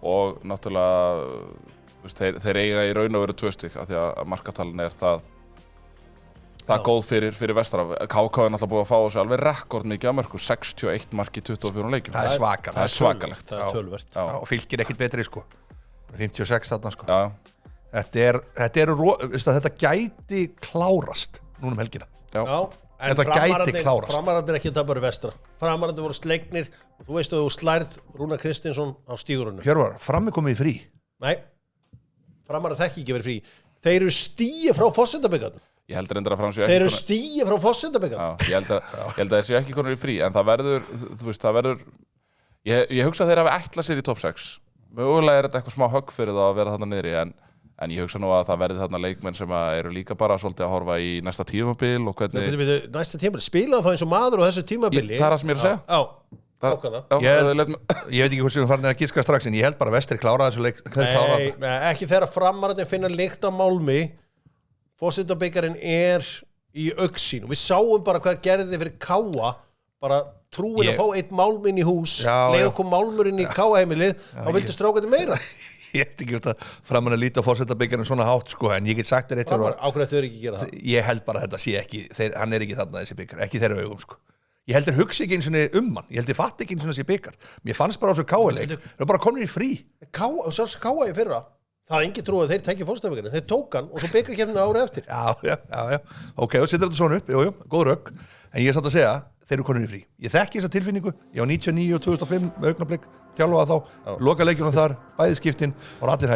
Og náttúrulega þeir eiga í raun og veru 2 stig af því að markatalinn er það góð fyrir vestra. KK er náttúrulega búið að fá þessu alveg rekordmikið af mörku, 61 mark í 24 leikjum. Það er svakalegt. Það er töluvert. Og Fylkir ekkert betri sko. 56 þarna sko. Þetta gæti klárast núna helgina. En þetta gæti klárast. Framararnir ekki tapar í vestra. Framararnir voru slegnir og þú veist að þú slærð Rúnar Kristinsson á stígurunum. Hjörvar, Frammi komið í frí. Nei, Framarar þekki ekki verið frí. Þeir eru stíi frá forsetabikarnum. Ég held reyndar að Fram séu ekki. Þeir eru stíi frá forsetabikarnum. Ég held að þeir séu ekki konur í frí, en það verður, ég hugsa að þeir hafi ætlað sér í top 6. Mögulega er þetta eitthvað smá högg fyrir það að vera þarna niðri, en ég hugsa nú að það verði þarna leikmenn sem eru líka bara svolítið að horfa í næsta tímabil og hvernig. Næsta tímabil, spila þá eins og maður á þessu tímabili. Það er það sem ég er að segja. Ég veit ekki hvort sem farin að giska strax, en ég held bara að Vestri klára þessu leik. Nei, ekki þegar Framararnir finna lykt af Málmi. Forsetabikarinn er í augsín og við sáum bara hvað gerði fyrir Káa, bara trúin að fá eitt Málminn í hús, leið kom Málmurinn í Káa-heimilið, þá vildu strákandi meira. Ég veit ekki hvort að Framan að líta forsetabikarinn svona hátt sko, en ég get sagt þér eitt ákveðið þau ekki gera það. Ég held bara að þetta sé ekki, hann er ekki þarna þessi bikar, ekki þeirra augum sko. Ég held þér hugsi ekki eins og hann, ég held þér fatt ekki eins og þessi bikar. Mér fannst bara á þessu Káa-leik, þau bara komin í frí. Káa í fyrra. Það er engin trú að þeir tækja fórstabikarinn. Þeir tók hann og svo bikar hérna árið eftir. Já. Ok, þá setur þetta svona upp, jú, góð rögg. En ég er samt að segja, þeir eru konur í frí. Ég þekki þessa tilfinningu, ég á 99 og 2005 með augnablik, þjálfaði þá, loka leikjunum þar, bæði skiptin, voru allir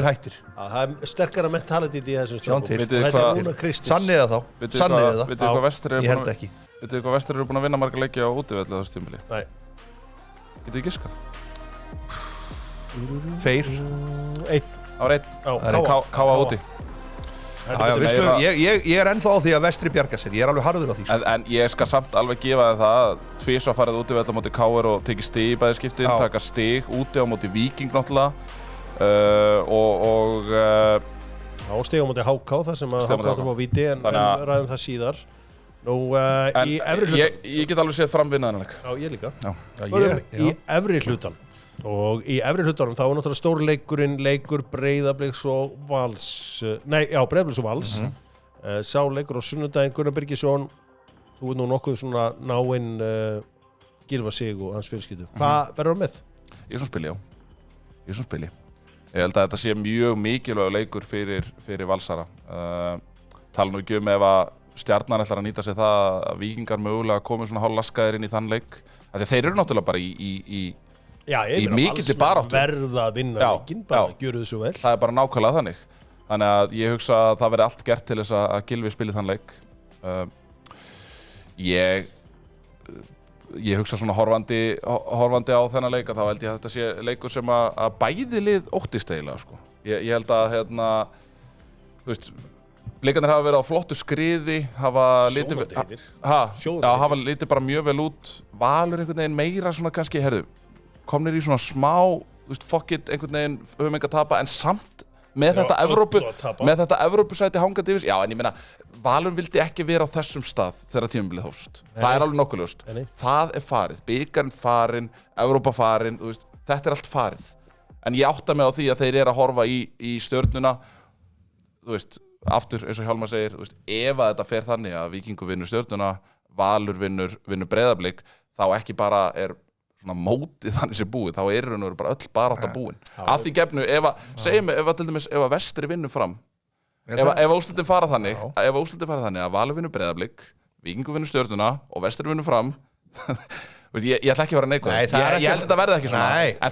hættir. Það er sterkara mentality í þessum stjórnum. Þetta er Rúnar Kristins. Sanniði það. Vitið þið hvað Vestri ég held ekki. Vitið þið hvað Vestri eru búin að vinna marga leiki á útivelli á þessu tímabili? Nei. Getið þið giskað? 2. 1. Það var 1. Káa úti. Ég er ennþá á því að Vestri bjarga sér. Ég er alveg harður á því. En ég skal samt alveg gefa það að tvisvar farið útivelli á móti KR og tekið stig í bæði skiptin, taka stig úti á móti Víking náttúrulega og á stigum átti HK þar sem að Stigum á HK átti á víti en ræðum það síðar. Nú, En í efri hlutan. ég get alveg séð fram vinnaðanleik. Já, ég líka. Já. Í efri hlutan. Og í efri hlutanum þá var náttúrulega stór leikur Breiðabliks og Vals. Breiðabliks og Vals. Sá leikur á sunnudaginn, Gunnar Birgisson. Þú nú nokkuð svona náinn Gylfa Sig og hans fjölskyldu. Hvað verður með? Ég er svona spili. Ég held að þetta sé mjög mikilvægur leikur fyrir Valsara. Tala nú ekki ef að Stjarnan ætlar að nýta sig það að Víkingar mögulega komið svona hálflaskaðir inn í þann leik. Þegar þeir eru náttúrulega bara í mikilli baráttu. Verða að vinna leikinn, bara gjöru þessu vel. Það er bara nákvæmlega þannig. Þannig að ég hugsa að það verði allt gert til þess að Gylfi spili þann leik. Ég hugsa svona horfandi á þennan leik að þá held ég að þetta sé leikur sem að bæði lið óttist eiginlega, sko. Ég held að, þú veist, Blikarnir hafa verið á flottu skriði, hafa litið bara mjög vel út. Valur einhvern veginn meira svona kannski, komnir í svona smá, þú veist, fuck it, einhvern veginn höfum enga að tapa, en samt með þetta Evrópusæti hangandi yfir. Já, en ég meina, Valur vildi ekki vera á þessum stað þegar tímabilið hófst. Það er alveg nokkuð ljóst. Það er farið, bikarinn farinn, Evrópa farinn, þú veist, þetta allt farið. En ég átta mig á því að þeir eru að horfa í Stjörnuna, þú veist, aftur, eins og Hjálmar segir, þú veist, ef að þetta fer þannig að Víkingur vinnur Stjörnuna, Valur vinnur Breiðablik, þá ekki bara er svona mótið þannig sem búið, þá er raun og veru bara öll barátta búin. Að því gefnu, segjum ef að Vestri vinnur fram, ef úrslitin fara þannig að Valur vinnur Breiðablik, Víkingur vinnur Stjörnuna og Vestri vinnur fram, ég ætla ekki að vera neikvæður. Ég held að þetta verði ekki svona. En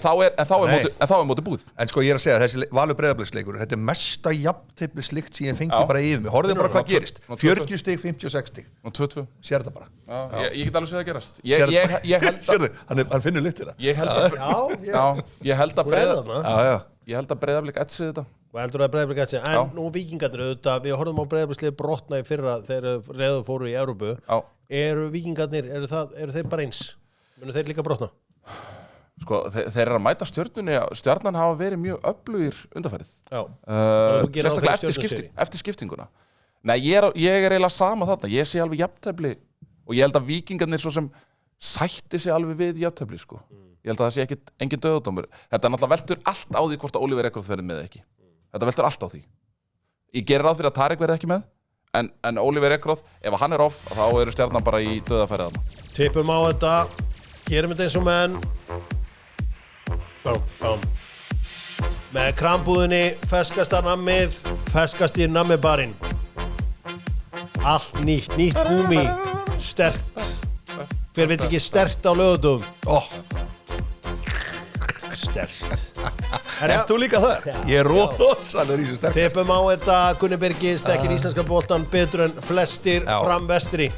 þá er mótið búið. En sko ég er að segja, þessi Valur Breiðabliksleikur, þetta er mesta jafnteflisleikt sem ég fengi bara yfir mig. Horfðu bara hvað gerist. 40 stig, 56 stig. Og 2-2. Sér þetta bara. Ég get alveg séð það gerast. Ég held að... Sérðu, hann finnur lykt í það. Ég held að Breiðablik etsi þetta. Og heldur að Breiðablik etsi. En nú Víkingarnir auðvitað, við horfum á Breiðabliksliðið brotna í fyrra þegar reðu fóru í Evrópu. Eru Víkingarnir, eru þeir bara eins? Munu þeir líka brotna? Sko, þeir eru að mæta Stjörnunni. Stjarnan hafa verið mjög öflugir undanfærið. Sérstaklega eftir skiptinguna. Nei, ég er eiginlega sama þarna. Ég sé alveg jafntefli og ég held að Víkingarnir svo sem sætti sig alveg við jafntefli, sko. Ég held að það sé engin döðdómur. Þetta náttúrulega veltur allt á því hvort að Oliver Ekroth verði með ekki. Þetta veltur allt á því. Ég gerir ráð fyrir að Tarek verði ekki með. En Oliver Ekroth, ef hann er off, þá eru Stjarnan bara í döðafærið þarna. Tippum á þetta, gerum þetta eins og menn. Bám. Með krambúðinni, ferskasta nammið, ferskasti nammibarinn. Allt nýtt gúmi, sterkt. Hver veit ekki sterkt á lögutum? Sterkt. Er þú líka það? Ég er rosalega í þessu sterkt. Tippum á þetta, Gunni Birgis, þekkir íslenska boltan betur en flestir fram Vestri.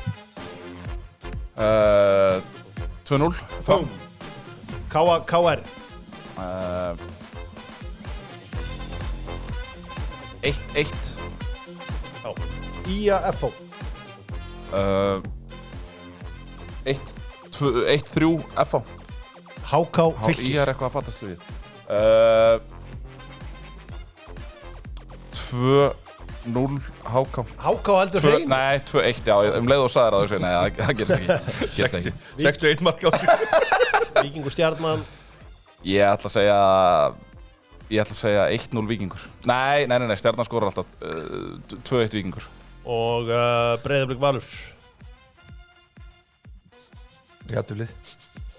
2-0. KR. 1-1. Ía FH. 1-3 FH. HK Fylkir. Ía er eitthvað að fattast við. 2-0 HK. HK heldur hreinu? Nei, 2-1, já, leið og sagðir það, nei, það gerist ekki. 61 mark á sig. Víkingur Stjarnan. Ég ætla að segja 1-0 Víkingur. Nei, Stjarnan skorar alltaf 2-1 Víkingur. Og Breiðablik Valur. Jafnteflið.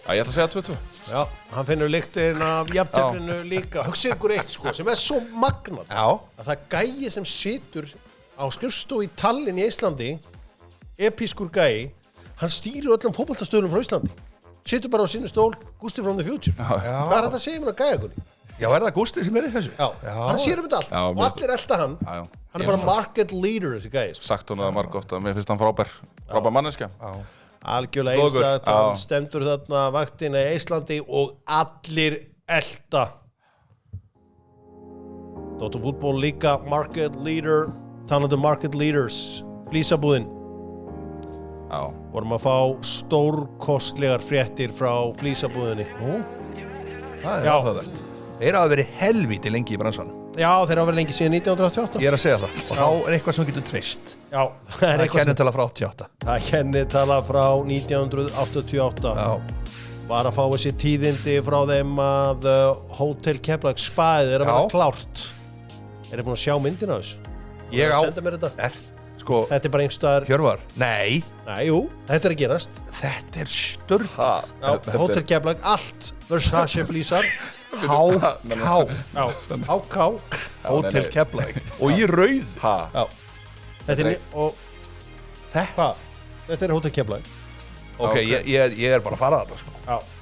Ég ætla að segja 2-2. Já, hann finnur lyktin af jafnteflinu líka. Hugsið ykkur eitt, sko, sem er svo magnað. Að það gæi sem situr á skrifstofu í Tallinn í Íslandi, episkur gæi, hann stýrir öllum fótboltastöðum frá Íslandi. Situr bara á sínu stól, Gústi from the future. Hvað er þetta að segja mér að gæja kunni? Já, er það Gústi sem er í þessu? Já. Hann sér þetta allt. Og allir elta hann. Hann er bara market leader, þessi gæi. Sagt hún það margótt að mér finnst hann frábær manneskja. Algjörlega einstakt, hann stendur þarna vaktina í Íslandi og allir elta. Dóttur fútból líka market leader, talandi market leaders, flísabúðin. Vorum að fá stórkostlegar fréttir frá flísabúðinni. Það er áhugavert. Þeir hafa verið helvíti lengi í bransanum. Já, þeir hafa verið lengi síðan 1988. Ég að segja það. Og þá eitthvað sem við getum treyst. Já, Það kennitala frá 88. Það kennitala frá 1988. Já. Var að fá þessi tíðindi frá þeim að Hótel Keflavík spaðið að vera klárt. Eru búin að sjá myndina þessu? Ég á... Senda mér þetta. Sko... Þetta er bara einhverstaðar... Hjörvar? Nei. Jú, þetta er að gerast. Þetta er störtlað. Hótel Keflavík, allt Versace flísar. HK. Hótel Keflavík. Og í rauð. Þetta er... Og... Þetta? Þetta er Hótel Keflavík. Ok, ég er bara að fara að þetta, sko.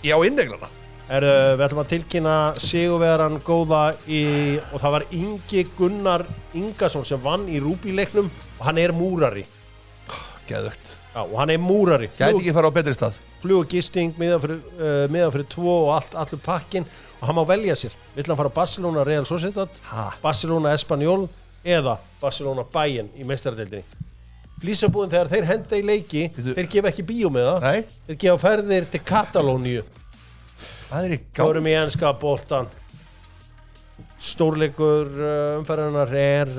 Ég á inneglana. Við ætlum að tilkynna sigurvegarann góða og það var Ingi Gunnar Ingason sem vann í Rúbíleiknum og hann er múrari. Geðvegt. Já, og hann er múrari. Gæti ekki fara á betri stað. Flug og gisting, miðan fyrir 2 og allur pakkin og hann má velja sér. Vill hann fara á Barcelona Real Sociedad, Barcelona Espanyol eða Barcelona Bayern í meistaradeildinni. Flísabúðin þegar þeir henda í leiki, þeir gefa ekki bíó með það. Nei. Þeir gefa ferðir til Katalóníu. Það er í Fórum í enska boltan. Stórleikur umferðarinnar er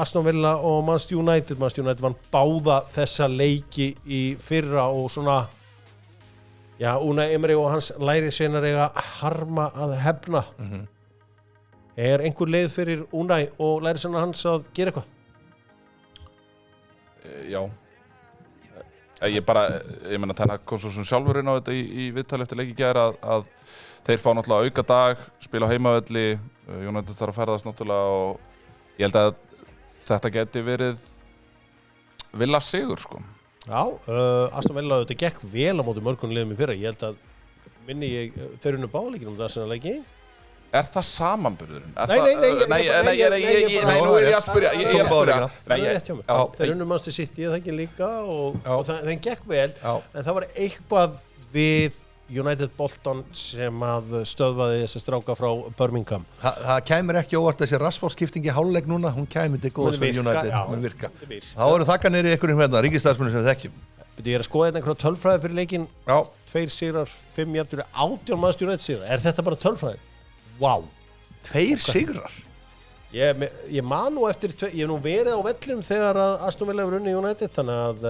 Aston Villa og Manchester United. Manchester United vann báða þessa leiki í fyrra og svona Unai Emery og hans lærisveinar eiga harma að hefna. Er einhver leið fyrir Unai og lærisveinar hans að gera eitthvað? Já. Ég meina Ten Hag kom svo sem sjálfur inn á þetta í viðtali eftir leiki í gær að þeir fá náttúrulega auka dag, spila á heimavelli, United þarf að ferðast náttúrulega og ég held að þetta geti verið Villa sigur, sko. Já, Aston Villa þetta gekk vel á móti mörgum liðum í fyrra. Ég held að þeir unnu báleikinum það sem að leiki. Er það samanburðurinn? Nei, nú er ég að spyrja. Þeir unnu Manchester City það ekki líka og þeim gekk vel, en það var eitthvað við United Bolton sem að stöðvaði þessa stráka frá Birmingham. Það kæmur ekki óvart þessi Rashford-skipting í hálfleik núna, hún kæmur til góðs fyrir United. Mun virka. Þá eru þakkanir í einhverjum hérna, ríkistarfsmunum sem við þekkjum. Ég er að skoða einhverja tölfræði fyrir leikinn. 2 sigrar, 5 jafnir, 18 Manchester United sigrar. Er þetta bara tölfræði? Vá. 2 sigrar? Ég man nú eftir, ég hef nú verið á vellinum þegar að Aston Villa hefur unnið United, þannig að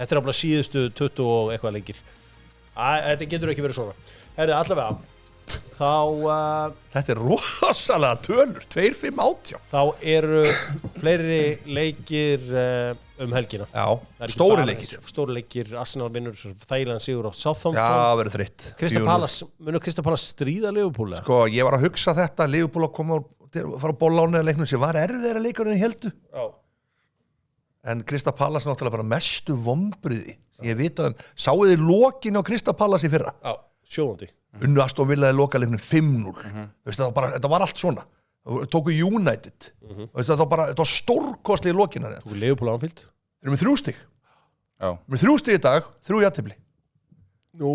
þetta er bara síðustu 20 og eitthvað leikir. Þetta getur ekki verið svona. Herðu, allavega, þá... Þetta er rosalega tölur, 2-5-18. Þá eru fleiri leikir helgina. Já, stóri leikir. Stóri leikir, Arsenal vinnur þægilegan sigur á Southampton. Já, verður þritt. Munur Crystal Palace stríða Liverpool? Sko, ég var að hugsa þetta, Liverpool að koma og fara á bollánu eða leiknum sem var erfiðara leikur en heldur. Já. En Crystal Palace náttúrulega bara mestu vombriði. Ég veit að sáuð þið lokin á Crystal Palace í fyrra. Já, sjóðandi. Unnu Aston Villa lokaleiknum 5-0. Þetta var allt svona. Tóku United. Þetta var stórkostli í lokina. Tóku Liverpool Anfield. Þeir eru með 3 stig. Já. Með 3 stig í dag, 3 jafntefli. Nú,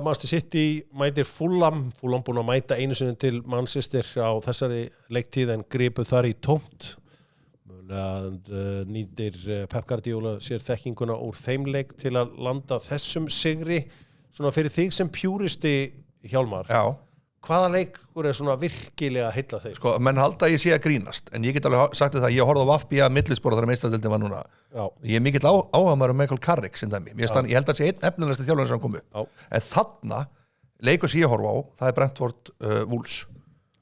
Manchester City mætir Fulham búin að mæta einu sinni til Manchester á þessari leiktíð en gripu þar í tómt. Nýtir Pep Guardiola sér þekkinguna úr þeim leik til að landa þessum sigri. Svona fyrir þig sem pjúristi, Hjálmar. Já. Hvaða leikur er svona virkilega heilla þeir? Sko, menn halda að ég sé að grínast, en ég get alveg sagt það að ég horfði á VfB að Middlesbrough þar að meistaradeildin var núna. Já. Ég er mikill áhugamaður Michael Carrick sem dæmi. Ég held að það sé einn efnilegasti þjálfarinn sem komu. En þarna, leikur sem ég horfa á, það er Brentford Wolves.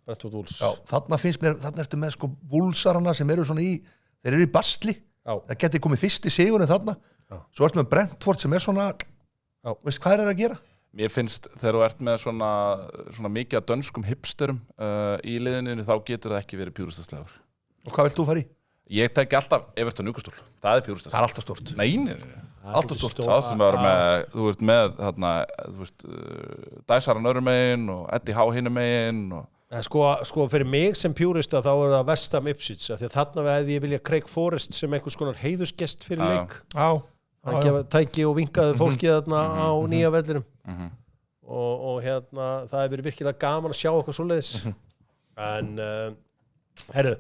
Brentford Wolves. Já, þarna finnst mér, þarna ertu með sko Wolvesarana sem eru svona þeir eru í basli. Já. Það geti komið fyrst í sigurinn þarna. Já. Svo ertu með Brentford sem er svona, veist hvað er að gera? Mér finnst þegar þú ert með svona mikið af dönskum hipsterum í liðinu þá getur það ekki verið pjúristaslegur. Og hvað vilt þú fara í? Ég tek alltaf Everton Newcastle. Það er pjúristaslegur. Það er alltaf stórt. Nei. Alltaf stórt. Það sem þú ert með þarna, þú veist, Dæsaran öðrum megin og Eddie Howe hinum megin og Sko fyrir mig sem pjúrista þá er það West Ham Ipswich af því að þarna veði ég vilja Craig Forrest sem einhvers konar heiðusgest fyrir leik. Já. Hann gefa tæki og vinkaði fólkið þarna á nýja vellinum. Og hérna það hefur verið virkilega gaman að sjá eitthvað svoleiðis. En herru,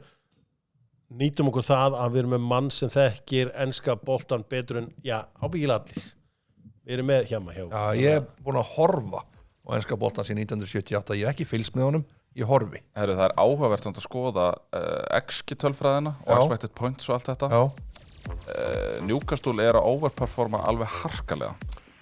nýtum okkur það að við erum með mann sem þekkir enska boltan betur en ábyggilega allir. Við erum með hjá. Já, ég er búin að horfa á enska boltan síðan 1978. Ég hef ekki fylgst með honum, í horfi. Herru, það áhugavert samt að skoða XG-tölfræðina og expected points og allt þetta. Newcastle að overperforma alveg harkalega.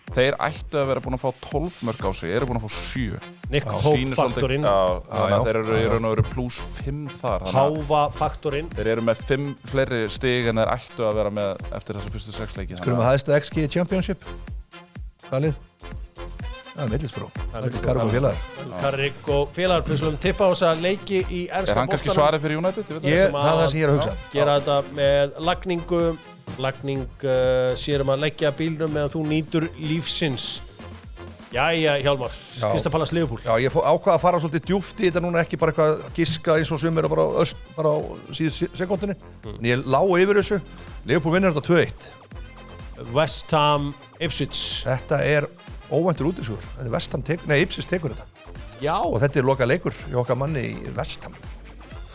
Þeir ættu að vera búin að fá 12 mörk á sig, eru búin að fá 7. Nick Pope-faktorinn. Þannig að þeir eru í raun og veru plus 5 þar. Háva-faktorinn. Þeir eru með 5 fleiri stig en þeir ættu að vera með eftir þessu fyrstu 6 leiki. Skulum að hæðsta XG Championship. Hvað lið? Það Middlesbrough. Carrick og félagar. Carrick og félagar. Við skulum tippa á þess að leiki í enska boltanum. hann kannski svarið fyrir United? Það er það sem ég að hugsa. Gera þetta með lagningu. Lagning sérum að leggja bílnum meðan þú nýtur lífsins. Jæja, Hjálmar. Krista Pallas Liverpool. Já, ég ákvað að fara svolítið djúpt í þetta núna, ekki bara eitthvað giska eins og sumir bara á síðu sekundinni. En ég lá yfir þessu. Liverpool vinnur þetta 2-1. West Ham Ipswich. Þetta óvæntur útisúr. Þetta West Ham Ipswich tekur þetta. Já. Og þetta loka leikur hjá okkar manni í West Ham.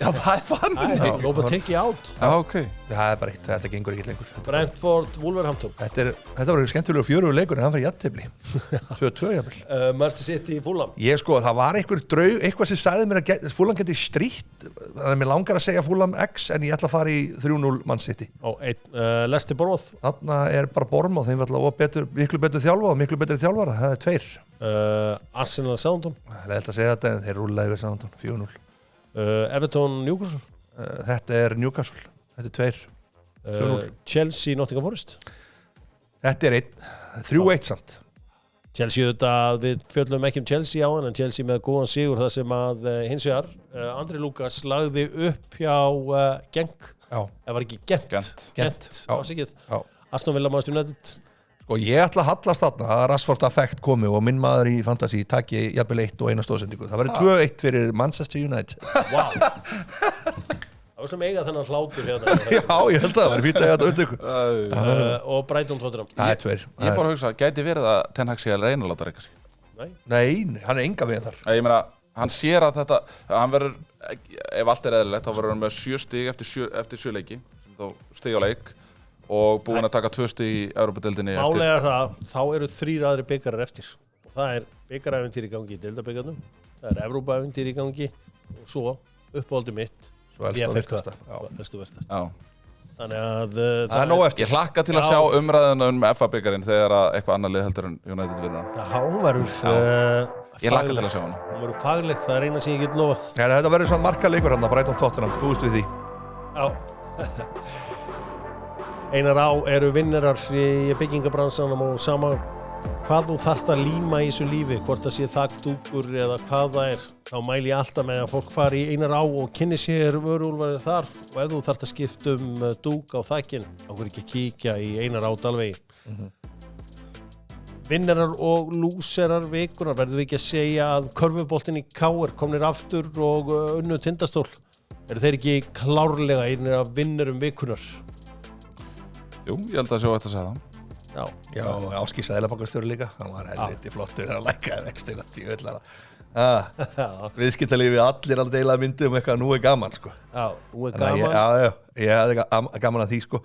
Já, það þannig. Það lópa tekið át. Já, ok. Það bara eitt, þetta gengur ekki lengur. Brentford, Wolverhampton. Þetta var skemmtilegur fjörugur leikur en hann fyrir jafntefli. 2-2 jafnvel. Manchester City í Fulham. Það var eitthvað sem sagði mér að Fulham geti strítt. Þannig að mér langar að segja Fulham X en ég ætla að fara í 3-0 Man City. Leicester Bournemouth. Þarna bara Bournemouth, þeim var miklu betur þjálfað og miklu betri þjálfara. Það er 2. Arsenal Southampton. Það er að segja þetta en þeir rúlla yfir Southampton 4-0. Everton Newcastle. Þetta er Newcastle. Þetta er 2. Chelsea Nottingham Forest. Þetta er 3-1 samt. Chelsea auðvitað, við fjöllum ekki Chelsea á hann en Chelsea með góðan sigur það sem að hins vegar Andri Lukas lagði upp hjá Genk. Það var ekki Gent. Aston Villa Manchester United. Ég ætla að hallast þarna að Rashford Effect komi og minn maður í Fantasy taki jafnvel 1 og 1 stóðsendingu. Það verður 2-1 fyrir Manchester United. Vá. Það var svona eiga þennan hlátur hérna. Já, ég held að það verður fínt að eiga þetta undir. Og Brighton Tottenham. Það er 2. Ég bara að hugsa, gæti verið að Ten Hag sé að reyna að láta reyka sig? Nei, hann enga veginn þar. Ég meina, hann sér að þetta, hann verður, ef allt eðlilegt, þá verður hann með 7 stig eftir 7 leiki, sem þá stig á leik. Og búin að taka 2 stig í Evrópadeildinni eftir. Málega það, þá eru 3 aðri bikarar eftir. Og það er bikaræventýr í gangi í deildabikarnum, það er Evrópaæventýr í gangi og svo uppáhaldið mitt. Svo elsta og virtasta. Já. Þannig að það er nóg eftir. Ég hlakka til að sjá umræðuna FA-bikarinn þegar eitthvað annað lið heldur en United vinnur hann. Já, hún verður Ég hlakka til að sjá hann. Hún verður fagleg, það er eina sem ég get lofað. Þetta verður svona markaleikur hann að Brighton Tottenham, búist við því. Já. Einar eru vinnarar í byggingabransanum og sama hvað þú þarft að líma í þessu lífi, hvort það sé þakdúkur eða hvað það er, þá mæli ég alltaf með að fólk fari í Einar og kynni sér vöruúrvalið þar og ef þú þarft að skipta dúk á þakinn, þá er ekki að kíkja í Einar Dalvegi. Vinnarar og lúserar vikunar, verðum við ekki að segja að körfuboltinn í KR komnir aftur og unnu Tindastól. Eru þeir ekki klárlega einir af vinnurum vikunar? Jú, ég held að sjá þetta að segja það. Já, Áskís Sæðlabankastjóri líka, hann var helviti flottur að lækkaði vextina, tíullara. Viðskiptalífi allir að deila myndi eitthvað, nú er gaman, sko. Já, nú er gaman. Ég hefði gaman að því, sko.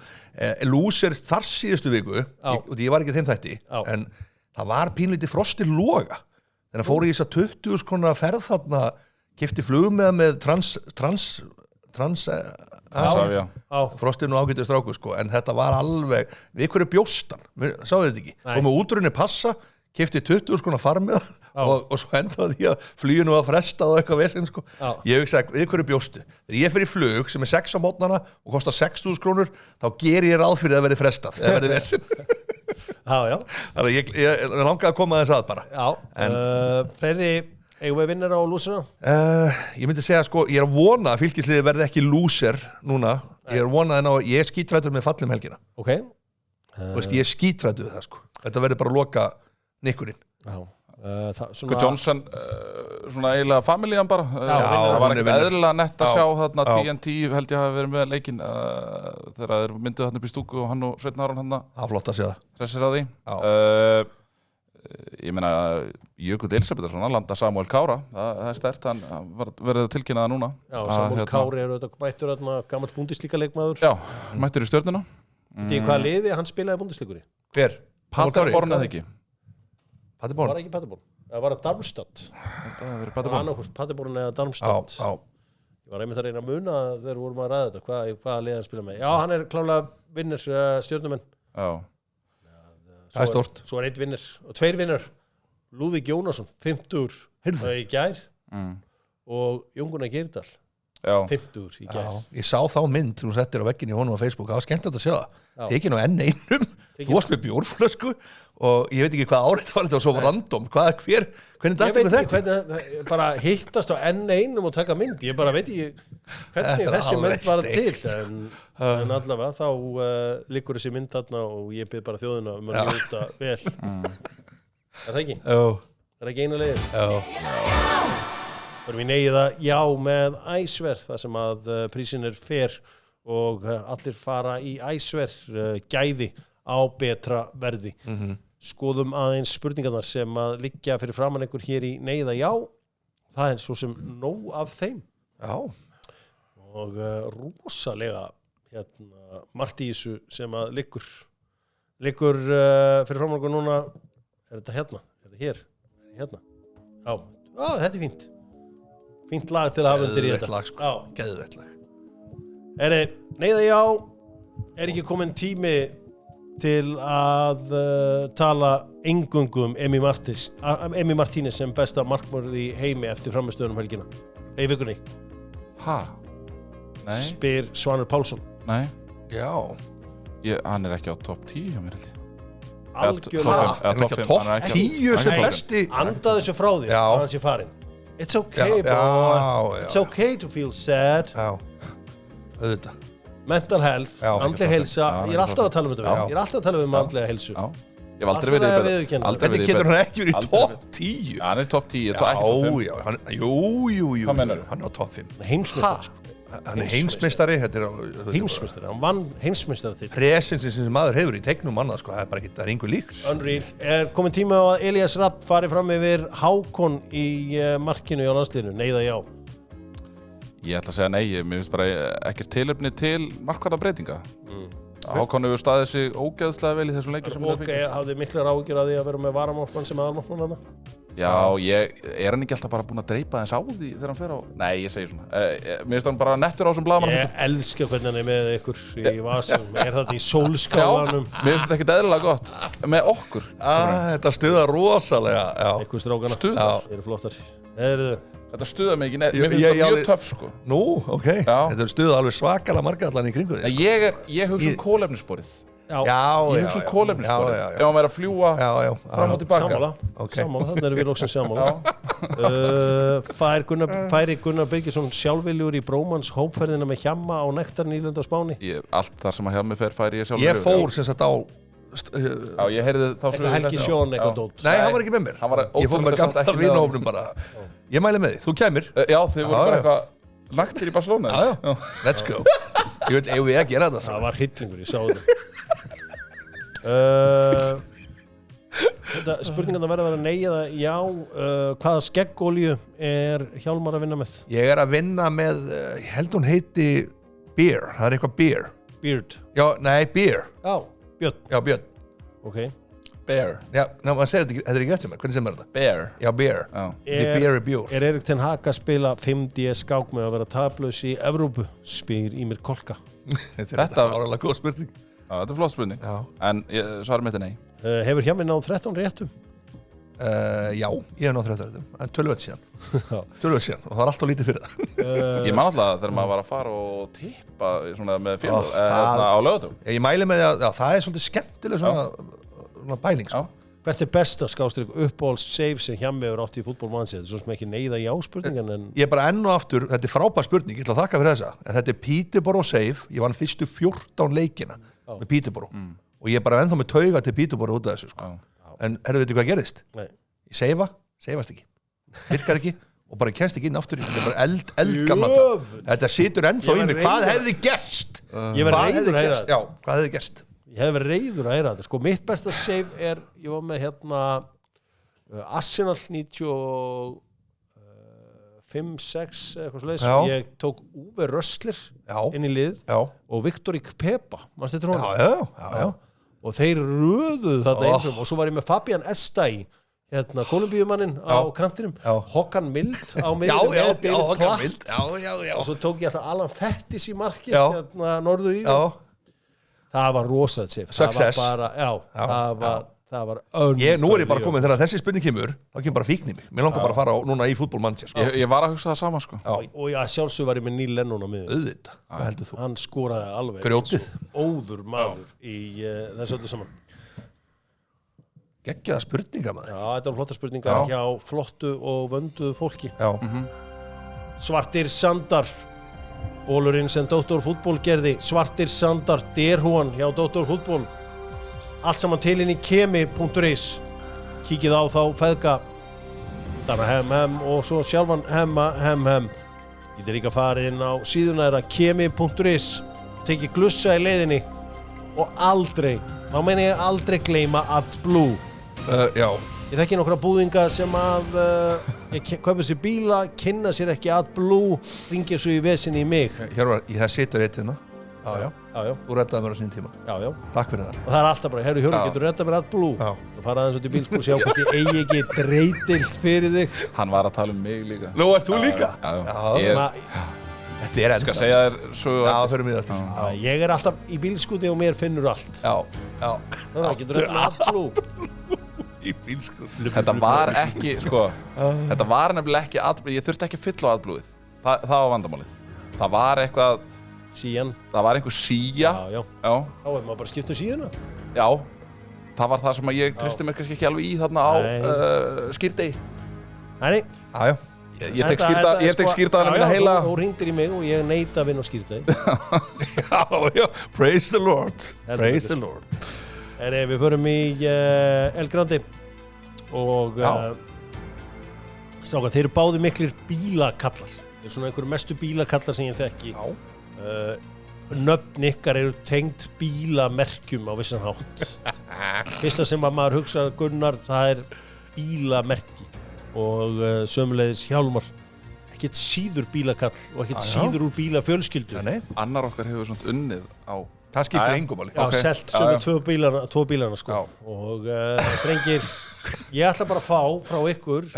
Lúser þar síðustu viku, og ég var ekki þeim þætti, en það var pínlítið frostir loga. Þannig að fór í þess að 20.000 krónur að ferð þarna, keypti flugmiða með frostir nú ágætið stráku, sko, en þetta var alveg, við hverju bjóstan, sáðu þetta ekki, komið útrunni passa, keypti 20.000 krónur farmiða og svo endaði því að fluginu var frestað og eitthvað vesinn, sko. Ég hef sagt, við hverju bjóstu? Þegar ég fyrir flug sem er 6 á mótnana og kostar 6.000 krónur, þá ger ég ráð fyrir að verði frestað, eða verði vesinn. Já. Þannig að ég langaði að koma þess að bara. Já, fleiri eigum við vinnara á lúsina? Ég myndi segja, sko, ég er að vona að fylkisliði verði ekki lúser núna. Ég er að vona að ég er skítrættur með fallum helgina. Ok. Ég er skítrættur við það, sko. Þetta verður bara að loka nikkurinn. Já. Sko Johnson, svona eiginlega familían bara. Það var ekkert eðlilega nett að sjá þarna TNT held ég hafi verið með leikinn þegar þeir mynduð þarna upp í stúku og hann og Sveinn Aron hann að flott að sjá það. Hressir á því. Ég meina, Jökull Elisabethason, hann landa Samuel Kára, það er sterkt, hann verður tilkynnaða núna. Já, Samuel Kári mættur gammalt búndislíka leikmaður. Já, mættur í Stjörnuna. Í hvað liði hann spilaði búndislíkunni? Hver? Paderborn eða ekki? Paderborn? Var ekki Paderborn? Það var að Darmstadt. Þetta hefur verið Paderborn. Annarkvort Paderborn eða Darmstadt. Já. Ég var einmitt að reyna að muna þegar vorum að ræða þetta. Hvaða lið hann spila með? Já, hann klárlega vinnur Stjörnumenn. Já. Það er stórt. Svo einn vinnur og 2 vinnur. Lúðvík Jónasson, 50 í gær. Og Jón Gunnar Geirdal, 50 í gær. Ég sá þá mynd þú settir á vegginn í honum á Facebook. Það var skemmtilegt að sjá það. Tekin á N1. Þú varst með bjórflösku og ég veit ekki hvað árið var þetta var svo random. Hvernig datt ykkur þetta? Hvernig bara hittast á N1 og taka mynd. Ég bara veit ekki hvernig þessi mynd var til. En allavega þá liggur þessi mynd þarna og ég byrð bara þjóðina að njóta vel. Það ekki? Já. Það ekki eina leiðin? Já. Við neyða já með æsver þar sem að prísin fer og allir fara í æsver gæði á betra verði. Skoðum aðeins spurningarnar sem að liggja fyrir framan einhver hér í neyða já. Það svo sem nóg af þeim. Já. Og rosalega margt í þessu sem að liggur fyrir framan einhver núna. Er þetta hérna? Er þetta hér? Hérna? Já, þetta fínt. Fínt lag til að hafa undir í þetta. Lag, sko. Geðveikt lag. Neyða já, er ekki komin tími til að tala eingöngu Emi Martínez sem besta markvörð í heimi eftir frammistöðunum helgina. Í vikunni. Nei. Spyr Svanur Pálsson. Nei. Já. Hann ekki á topp 10 hjá mér held ég. Algjörlega. Topp 10 sem besti. Andaðu þessu frá því að hann sé farin. It's okay, boy. It's okay to feel sad. Já. Auðvitað. Mental health, andleg heilsa. Ég alltaf að tala um þetta við. Ég alltaf að tala um andlega heilsu. Já. Ég hef aldrei verið í Hvernig getur hann ekki verið í topp 10? Hann er topp 10, ekki topp 5. Jú. Hvað meinar þú? Hann er á topp 5. Heimsmeistari. Hann er heimsmeistari. Heimsmeistari, hann vann heimsmeistari til. Presensin sem maður hefur í teiknum annað, sko, það er bara ekki, það er engu lík. Unreal. Er komin tíma á að Elías Rapp fari fram yfir Hákon í markinu á landsliðinu? Neyða já. Ég ætla að segja nei, mér finnst bara ekkert tilefni til markvarða breytinga. Hákon hefur staðið sig ógeðslega vel í þessum leikjum sem hann hefur fengið. Og hafði miklar áhyggjur að því að vera með varamarkmann sem aðalmarkmann þarna? Já, er hann ekki alltaf bara búinn að dreipa þess á því þegar hann fer á... Nei, ég segi svona. Mér finnst hann bara nettur á þessum blaðmann. Ég elska hvernig hann er með ykkur í vasum. Er þetta í sólskálanum? Já, mér finnst þetta ekkert eðlilega gott með okkur. Þetta stuðar rosalega. Ykkur strákana. Stuðar? Þeir eru flottar. Þetta stuðar mig ekki neitt. Mér finnst þetta mjög töff, sko. Nú, ok. Þetta stuðar alveg svakalega marga allan í kringu því. Ég hugsa kolefnissporið. Ég hugsa kolefnissporið. Ef hann væri að fljúa fram og tilbaka. Sammála, þannig erum við loksins sammála. Færi Gunnar Birgisson sjálfviljur í Brómans hópferðina með Hjamma á Nektar nýlunda á Spáni? Allt þar sem að Hjammi fer færi ég sjálfviljur. Ég fór sem sagt á... ég heyrði þá svo... Helgi Sjón eitthvað dót. Nei, hann var ekki með mér. Ég fór með gamla vinahópnum bara. Ég mæli með því, þú kæmir. Já, þið voru bara eitthvað lagtir í Barcelona. Já, let's go. Ég veit, ef við ekki gera þetta. Það var hryllingur, ég sá þetta. Spurningarna verða að vera nei eða já. Hvaða skeggolíu er Hjálmar að vinna með? Ég er að vinna með, ég held hún heiti Beer, það er eitthvað Beer. Beard. Já, nei, Beer. Já, Björn. Já, Björn. Ok. Bear. Já, maður segir þetta er ekki eftir mér, hvernig sem er þetta? Bear. Já, Bear. Bear er bjór. Er Erik ten Hag að spila 5D skák með að vera tablaus í Evrópu? Spyr Ímir Kolka. Þetta er áralega góð spurning. Já, þetta er flott spurning. Já. En svarið mitt er nei. Hefur Hjammi náð 13 réttum? Já, ég hef náð 13 réttum. En tölvöld síðan. Og það er alltaf lítið fyrir það. Ég man alltaf þegar maður var að fara og tippa svona með félag á lögatum. Ég mæli með því að það er svolítið skemmtileg svona bæling, sko. Hvert er besta skástrík uppáhalds save sem Hjammi hefur átt í fútbolmannsið? Þetta er svona sem ekki neyða já spurningan en... Ég er bara enn og aftur, þetta er frábær spurning, ég ætla að þakka fyrir þessa. En þetta er Peterborough save, ég vann fyrstu 14 leikina með Peterborough. Og ég er bara ennþá með tauga til Peterborough út af þessu, sko. En veitu hvað gerist? Nei. Ég seifast ekki, virkar ekki og bara kennst ekki inn aftur í. Þetta er bara eldgamla. Þetta situr ennþá í mig, hvað hefði gerst? Ég var reiður að heyra þetta. Já, hvað hefði gerst? Ég hef verið reiður að heyra þetta. Sko, mitt besta save er, ég var með hérna Arsenal 95-6 eitthvað svo leiðis. Ég tók Uwe Rössler inn í lið og Viktor Ikpepa. Manstu þetta honum? Já. Og þeir röðuðu þarna einhverjum og svo var ég með Fabian Estay Kólumbíumanninn á kantinum, Håkan Mild á miðjunni með David Platt og svo tók ég alltaf Alan Fettis í markið norður í það var rosalega Success. Það var nú ég bara komið þegar þessi spurning kemur þá kemur bara fíkn í mig, mér langar bara að fara núna í fútbolmanager sko. Ég var að hugsa það sama sko. og sjálfsög var ég með Neil Lennon á miðjunni auðvitað, hvað heldur þú? Hann skoraði alveg Grjótið. óður maður í þessu öllu saman Geggjaða spurninga maður. Þetta var flotta spurningar hjá flottu og vönduðu fólki Svartir sandar bólurinn sem Dr. Fútból gerði Svartir sandar, derhúan hjá Dr. Fútból allt saman til inn í kemi.is kíkið á þá feðga Dana hem og svo sjálfan hemma hem ég er líka farið inn á síðuna þeirra kemi.is tekið glussa í leiðinni og aldrei, þá meina ég aldrei gleyma AdBlue ég þekki nokkra búðinga sem að kaupa sér bíla, kynna sér ekki AdBlue, ringja svo í vesinni í mig Það situr eitt hérna þú reddaði mér á sín tíma takk fyrir það og það alltaf bara, herru Hjörður, getur reddað mér AdBlue og fara aðeins út í bílskúr sjá hvort ég eigi ekki breytil fyrir þig Hann var að tala um mig líka Nú ert þú líka? Þetta enda Skal segja þér svo Ég er alltaf í bílskúti og mér finnur allt þannig að getur reddað með AdBlue í bílskúr Þetta var ekki, sko þetta var nefnilega ekki AdBlue, ég þurfti ekki að fylla á AdBlueið það var vandamálið það var eitthvað síðan það var einhver síja þá er maður bara skipt síðuna það var það sem að ég tristi mér kannski ekki alveg í þarna á skýrdegi Nei ég tek skýrdaðina minna heila þú hringdir í mig og ég neita að vinna á skýrdegi praise the Lord Við förum í El Grandi og strákar, þeir eru báðir miklir bílakallar þeir eru svona einhverju mestu bílakallar sem ég þekki nöfn ykkar eru tengd bílamerkjum á vissan hátt fyrsta sem að maður hugsa Gunnar, það er bílamerki og sömuleiðis Hjálmar ekkert síður bílakall og ekkert síður úr bílafjölskyldu annar okkar hefur svona unnið á það skiptir engum máli selt sömu tvo bílana sko og drengir ég ætla bara að fá frá ykkur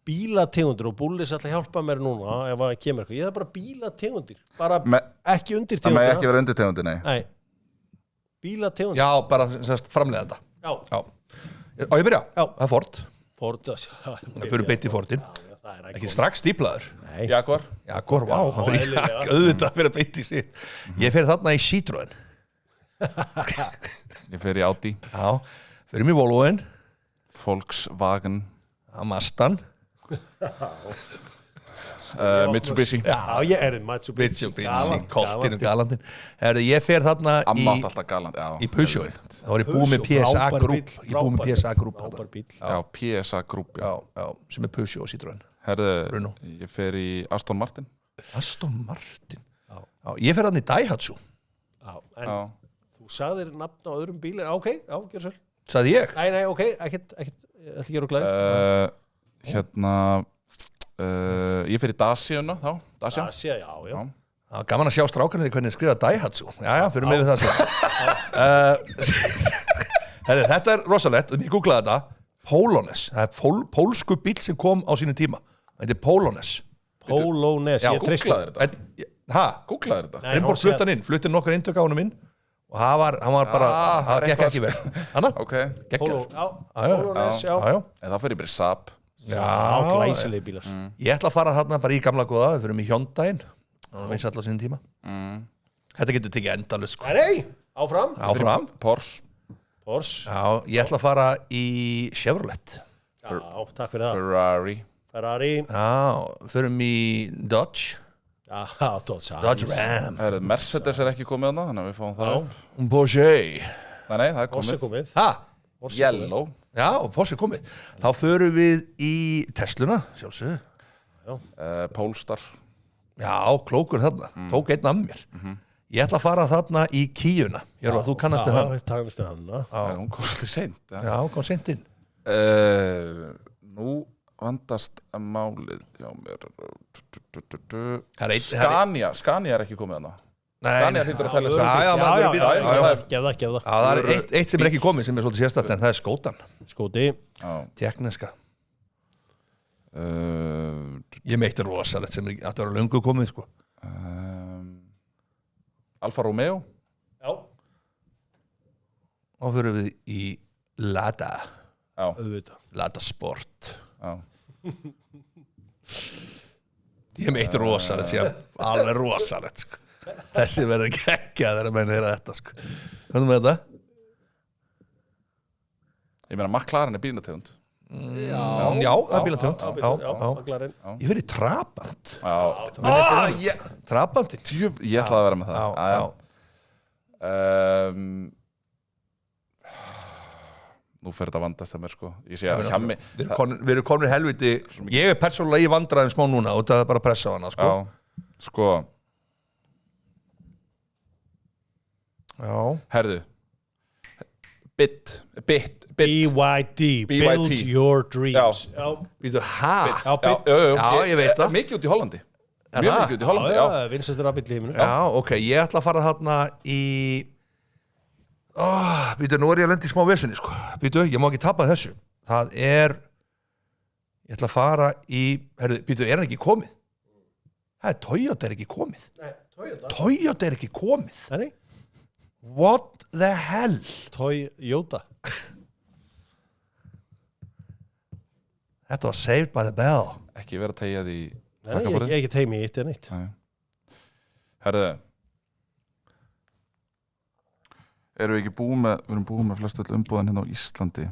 bílategundir og Búllis ætla að hjálpa mér núna ef það kemur eitthvað, ég það bara bílategundir bara ekki undir tegundina það með ekki vera undir tegundina nei, bílategundir bara framleiða þetta og ég byrja, það er Ford það fyrir beitt í Fordin ekki strax stíplaður Jaguar, vá, hann fyrir auðvitað fyrir beitt í sig ég fyrir þarna í Citroen ég fyrir í Audi fyrir mig Volvoin Volkswagen Mazdan Mitsubishi ég er Mitsubishi Koltin og Galandin ég fer þarna í Peugeot þá var ég búið með PSA Group PSA Group sem er Peugeot og Citroen ég fer í Aston Martin ég fer þarna í Daihatsu en þú sagðir nafn á öðrum bílir gjör svo sagði ég? Nei, ok, ekkert ekki gera glæð ég fer í Dacia Dacia, gaman að sjá strákarnir hvernig skrifa Daihatsu fyrir mig við það þetta er rosalegt, ég googlaði þetta Polones, það er pólsku bíl sem kom á sínu tíma þetta er Polones ég googlaði þetta googlaði þetta Rimborg fluttan nokkur eintök á honum inn og hann var bara það gekk ekki vel Polones, en þá fer ég bara í Saab glæsileg bílar ég ætla að fara þarna bara í gamla góða við fyrir mig Hyundai og við allar sínum tíma þetta getur tekið endalaust sko. áfram Porsche ég ætla að fara í Chevrolet takk fyrir það Ferrari fyrir mig Dodge Ram Mercedes er ekki komið hana þannig að við fáum það Porsche nei, það er komið Yellow Porsche komið þá förum við í Tesluna sjálfsögðu Polestar klókur þarna tók einn af mér ég ætla að fara þarna í Kíuna þú kannast þið hann hún kom svolítið seint hún kom seint inn nú vandast málið hjá mér Scania er ekki komið hana Scania hlýtur að tella sig. Gef það. Það er eitt sem er ekki komið sem er svolítið sérstætt en það er skótan. Skóti. Tekniska. Ég meitt rosalegt sem er að vera löngu komið sko. Alfa Romeo. Já. Og fyrir við í Lada. Já. Auðvitað. Lada Sport. Já. Ég meitt rosalegt, alveg rosalegt sko. Þessi verður geggja þegar að meina þetta sko. Hvernig með þetta? Ég meina McLaren er bílategund. Já, það er bílategund. McLaren. Ég fyrir Trabant. Trabantinn. Ég ætlaði að vera með það. Nú fer þetta að vandast það mér sko. Ég sé að hjammi. Við erum komin í helviti. Ég er persónulega í vandræðum smá núna og það er bara að pressa á hana sko. Sko. Herðu. BYD. Build your dreams. Býtu, hæ? Já, ég veit það. Mikið út í Hollandi. Mjög mikið út í Hollandi, já. Vinsæstur að bíll í heiminu. Já, ok, ég ætla að fara þarna í býtu, nú er ég að lenda í smá vesinni sko. Býtu, ég má ekki tapa þessu. Það er ég ætla að fara í býtu, er hann ekki komið? Toyota er ekki komið. Nei, Toyota er ekki komið. Nei. What the hell? Toyota. Þetta var Saved by the Bell. Ekki vera tegjað í Nei, ég ekki teimi í eitt eða neitt. Herðu. Erum við búin með flest öll umbúðin hérna á Íslandi?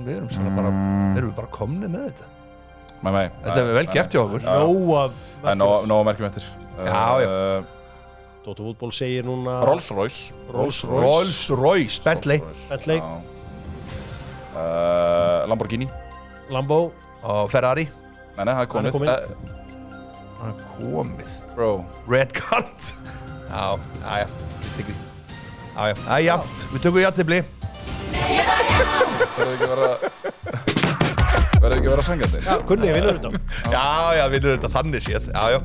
Við erum svona bara bara komni með þetta. Nei. Þetta er vel gert hjá okkur. Nóa merkjum eftir. Já. Dóttur fútból segir núna Rolls-Royce. Bentley. Lamborghini. Lambo. Og Ferrari. Nei, það er komið. Það er komið. Bro. Red card. Já. Við tökum jafntefli. Verður ekki vera sangjandi? Já, Gunni, vinnur þetta. Já, vinnur þetta þannig séð. Já.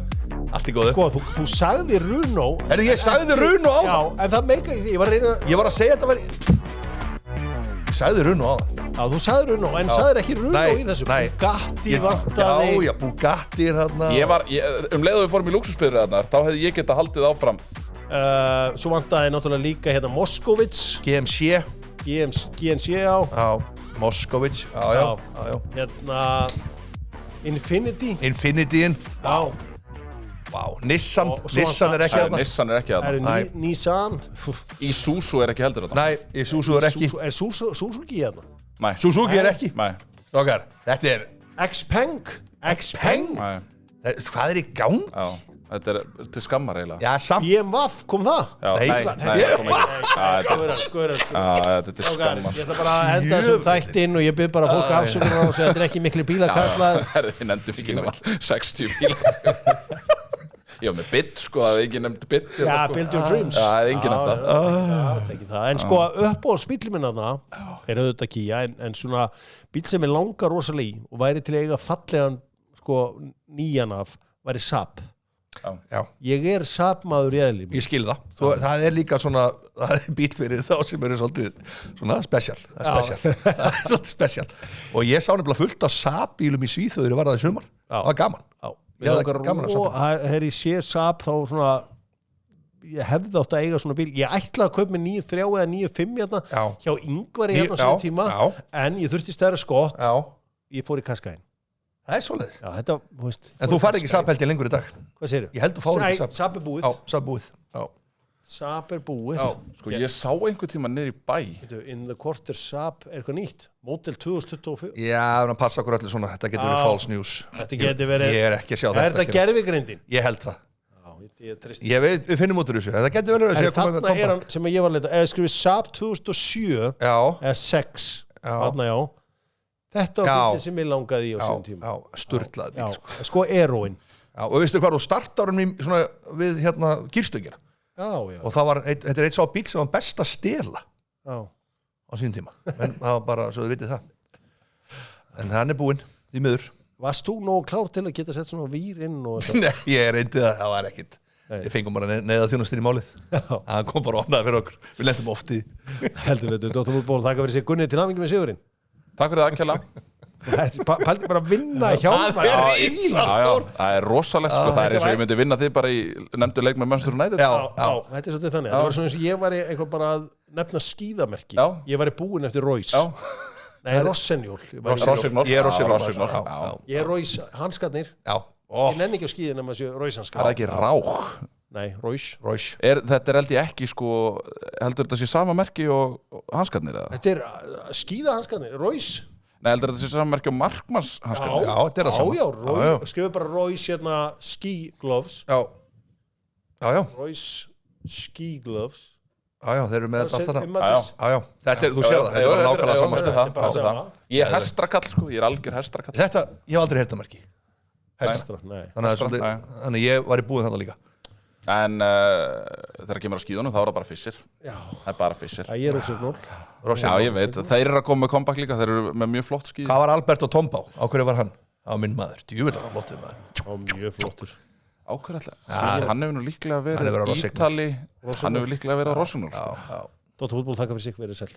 Allt í góðu. Sko, þú sagði Runo. Ég sagði Runo á það. Já, en það meika, ég var að reyna. Ég var að segja þetta Ég sagði Runo á það. Já, þú sagði Runo, en sagðir ekki Runo í þessu. Bugatti vantaði. Já, Bugatti er þarna. Leið og við fórum í luxusbyrðir þarna, þá hefði ég getað haldið áfram. Svo vantaði náttúrulega líka hérna Moskovits. GMC, já. Já, Moskovits. Já. Hérna Infinityin. Já. Nissan er ekki þarna. Nissan er ekki þarna. Nissan. Isuzu er ekki heldur þarna. Nei, Isuzu er ekki. Er Suzuki hérna? Nei. Suzuki er ekki. Nei. Stokkar, þetta er Xpeng. Nei. Hvað er í gang? Já, þetta er til skammar eiginlega. Já, samt. BMW, kom það? Nei, það kom ekki. Skoður. Þetta er til skammar. Ég ætla bara að enda þessum þættinn og ég byrð bara fólk afsökunar og segja þetta er ekki miklu bílar kallar. Við nefndum ekki nema 60 bílar. Já, með bit, sko, það er ekki nefnd bit. Já, Build Your Dreams. Já, það er engin nefnd það. En sko, uppbóðsbílinn minn þarna er auðvitað Kia, en svona bíl sem er langar rosalega í og væri til að eiga fallegan, sko, nýjan af, væri Saab. Já. Ég er Saab-maður í eðli. Ég skil það. Það er líka svona, það er bíl fyrir þá sem eru svolítið svona special. Það er svolítið special. Og ég sá nefnilega fullt af Saab-bílum í Svíþjóðir var það í sumar. Það var gaman. Þegar ég sé Saab þá svona ég hefði átt að eiga svona bíl ég ætlaði að kaupa með 9.3 eða 9.5 hérna hjá Ingvari hérna á sem tíma en ég þurfti stærra skott ég fór í Kaskain. Það er svoleiðis. Já, þetta, þú veist. En þú farið ekki Saab held ég lengur í dag. Hvað segirðu? Ég held þú fáir ekki Saab. Saab er búið. Já, Saab búið. Já. Saab er búið. Já. Sko ég sá einhver tíma niður í bæ. In the quarter Saab er eitthvað nýtt. Model 2024. Já, það passa okkur allir svona. Þetta getur verið false news. Þetta getur verið. Ég er ekki að sjá þetta. Er þetta gervigrindin? Ég held það. Já, við finnum út úr þessu. Þetta getur verið að segja koma með kompakt. Þarna er hann sem ég var að leita. Ef skrifið Saab 2007 eða 6. Þarna já. Þetta var bílinn sem ég langaði í á síðan tíma. Já, sturlaði bíl. Sko Aeroin. Já, og veistu hvað, þú startar hann svona við hérna kýrstökjara. Já. Og það var, þetta er eitt sá bíl sem var best að stela. Já. Á síðan tíma. En það var bara, svo þið vitið það. En hann er búinn, því miður. Varst þú nógu klár til að geta sett svona vír inn og Nei, ég reyndi það, það var ekkit. Ég fengum bara neða þjónustin í málið hann kom bara og opnaði fyrir okkur við lentum oft í Heldur við, Dr. Fútból, þakka fyrir sig Gunni til hamingi með sigurinn Takk fyrir það, Kjella Pældi bara að vinna hjá maður Það er rosalegt sko, það er eins og ég myndi vinna þig bara í nefndu leik með Manchester United Þetta er svolítið þannig, það var svona eins og ég væri eitthvað bara að nefna skíðamerki Ég væri búinn eftir Royce Nei, Rossenjól Ég er Rossignol Ég er Royce, hanskarnir Ég nenni ekki á skíðin ef maður sé Royce hanskar Það er ekki rák Nei, Royce Þetta er held ég ekki sko, heldur þetta sé sama merki og hanskarnir eða? Þetta er skíðahanskarnir, Royce Nei, heldur þetta sé sama merki og markmanns hanskarnir? Já, þetta er það sama Skrifu bara Royce hérna ski gloves Já Royce ski gloves Já, þeir eru með þetta alltaf Já, þetta er, þú sér það, þetta er bara nákvæmlega sama Þetta er bara sama Ég er hestrakall sko, ég er algjör hestrakall Þetta, ég hef aldrei heyrt það merki Hestra, nei Þannig ég var í búið þannig líka En þegar kemur á skíðunum þá er það bara fissir Það er bara fissir Ég er Rossenol Já, ég veit, þeir eru að koma með comeback líka Þeir eru með mjög flott skíð Hvað var Alberto Tombá? Á hverju var hann? Á minn maður, djúvill var flottur maður Mjög flottur Á hverju alltaf? Hann hefur nú líklega verið Ítali Hann hefur líklega verið á Rossignol Dóttar fútból, þakka fyrir sig, verið sæl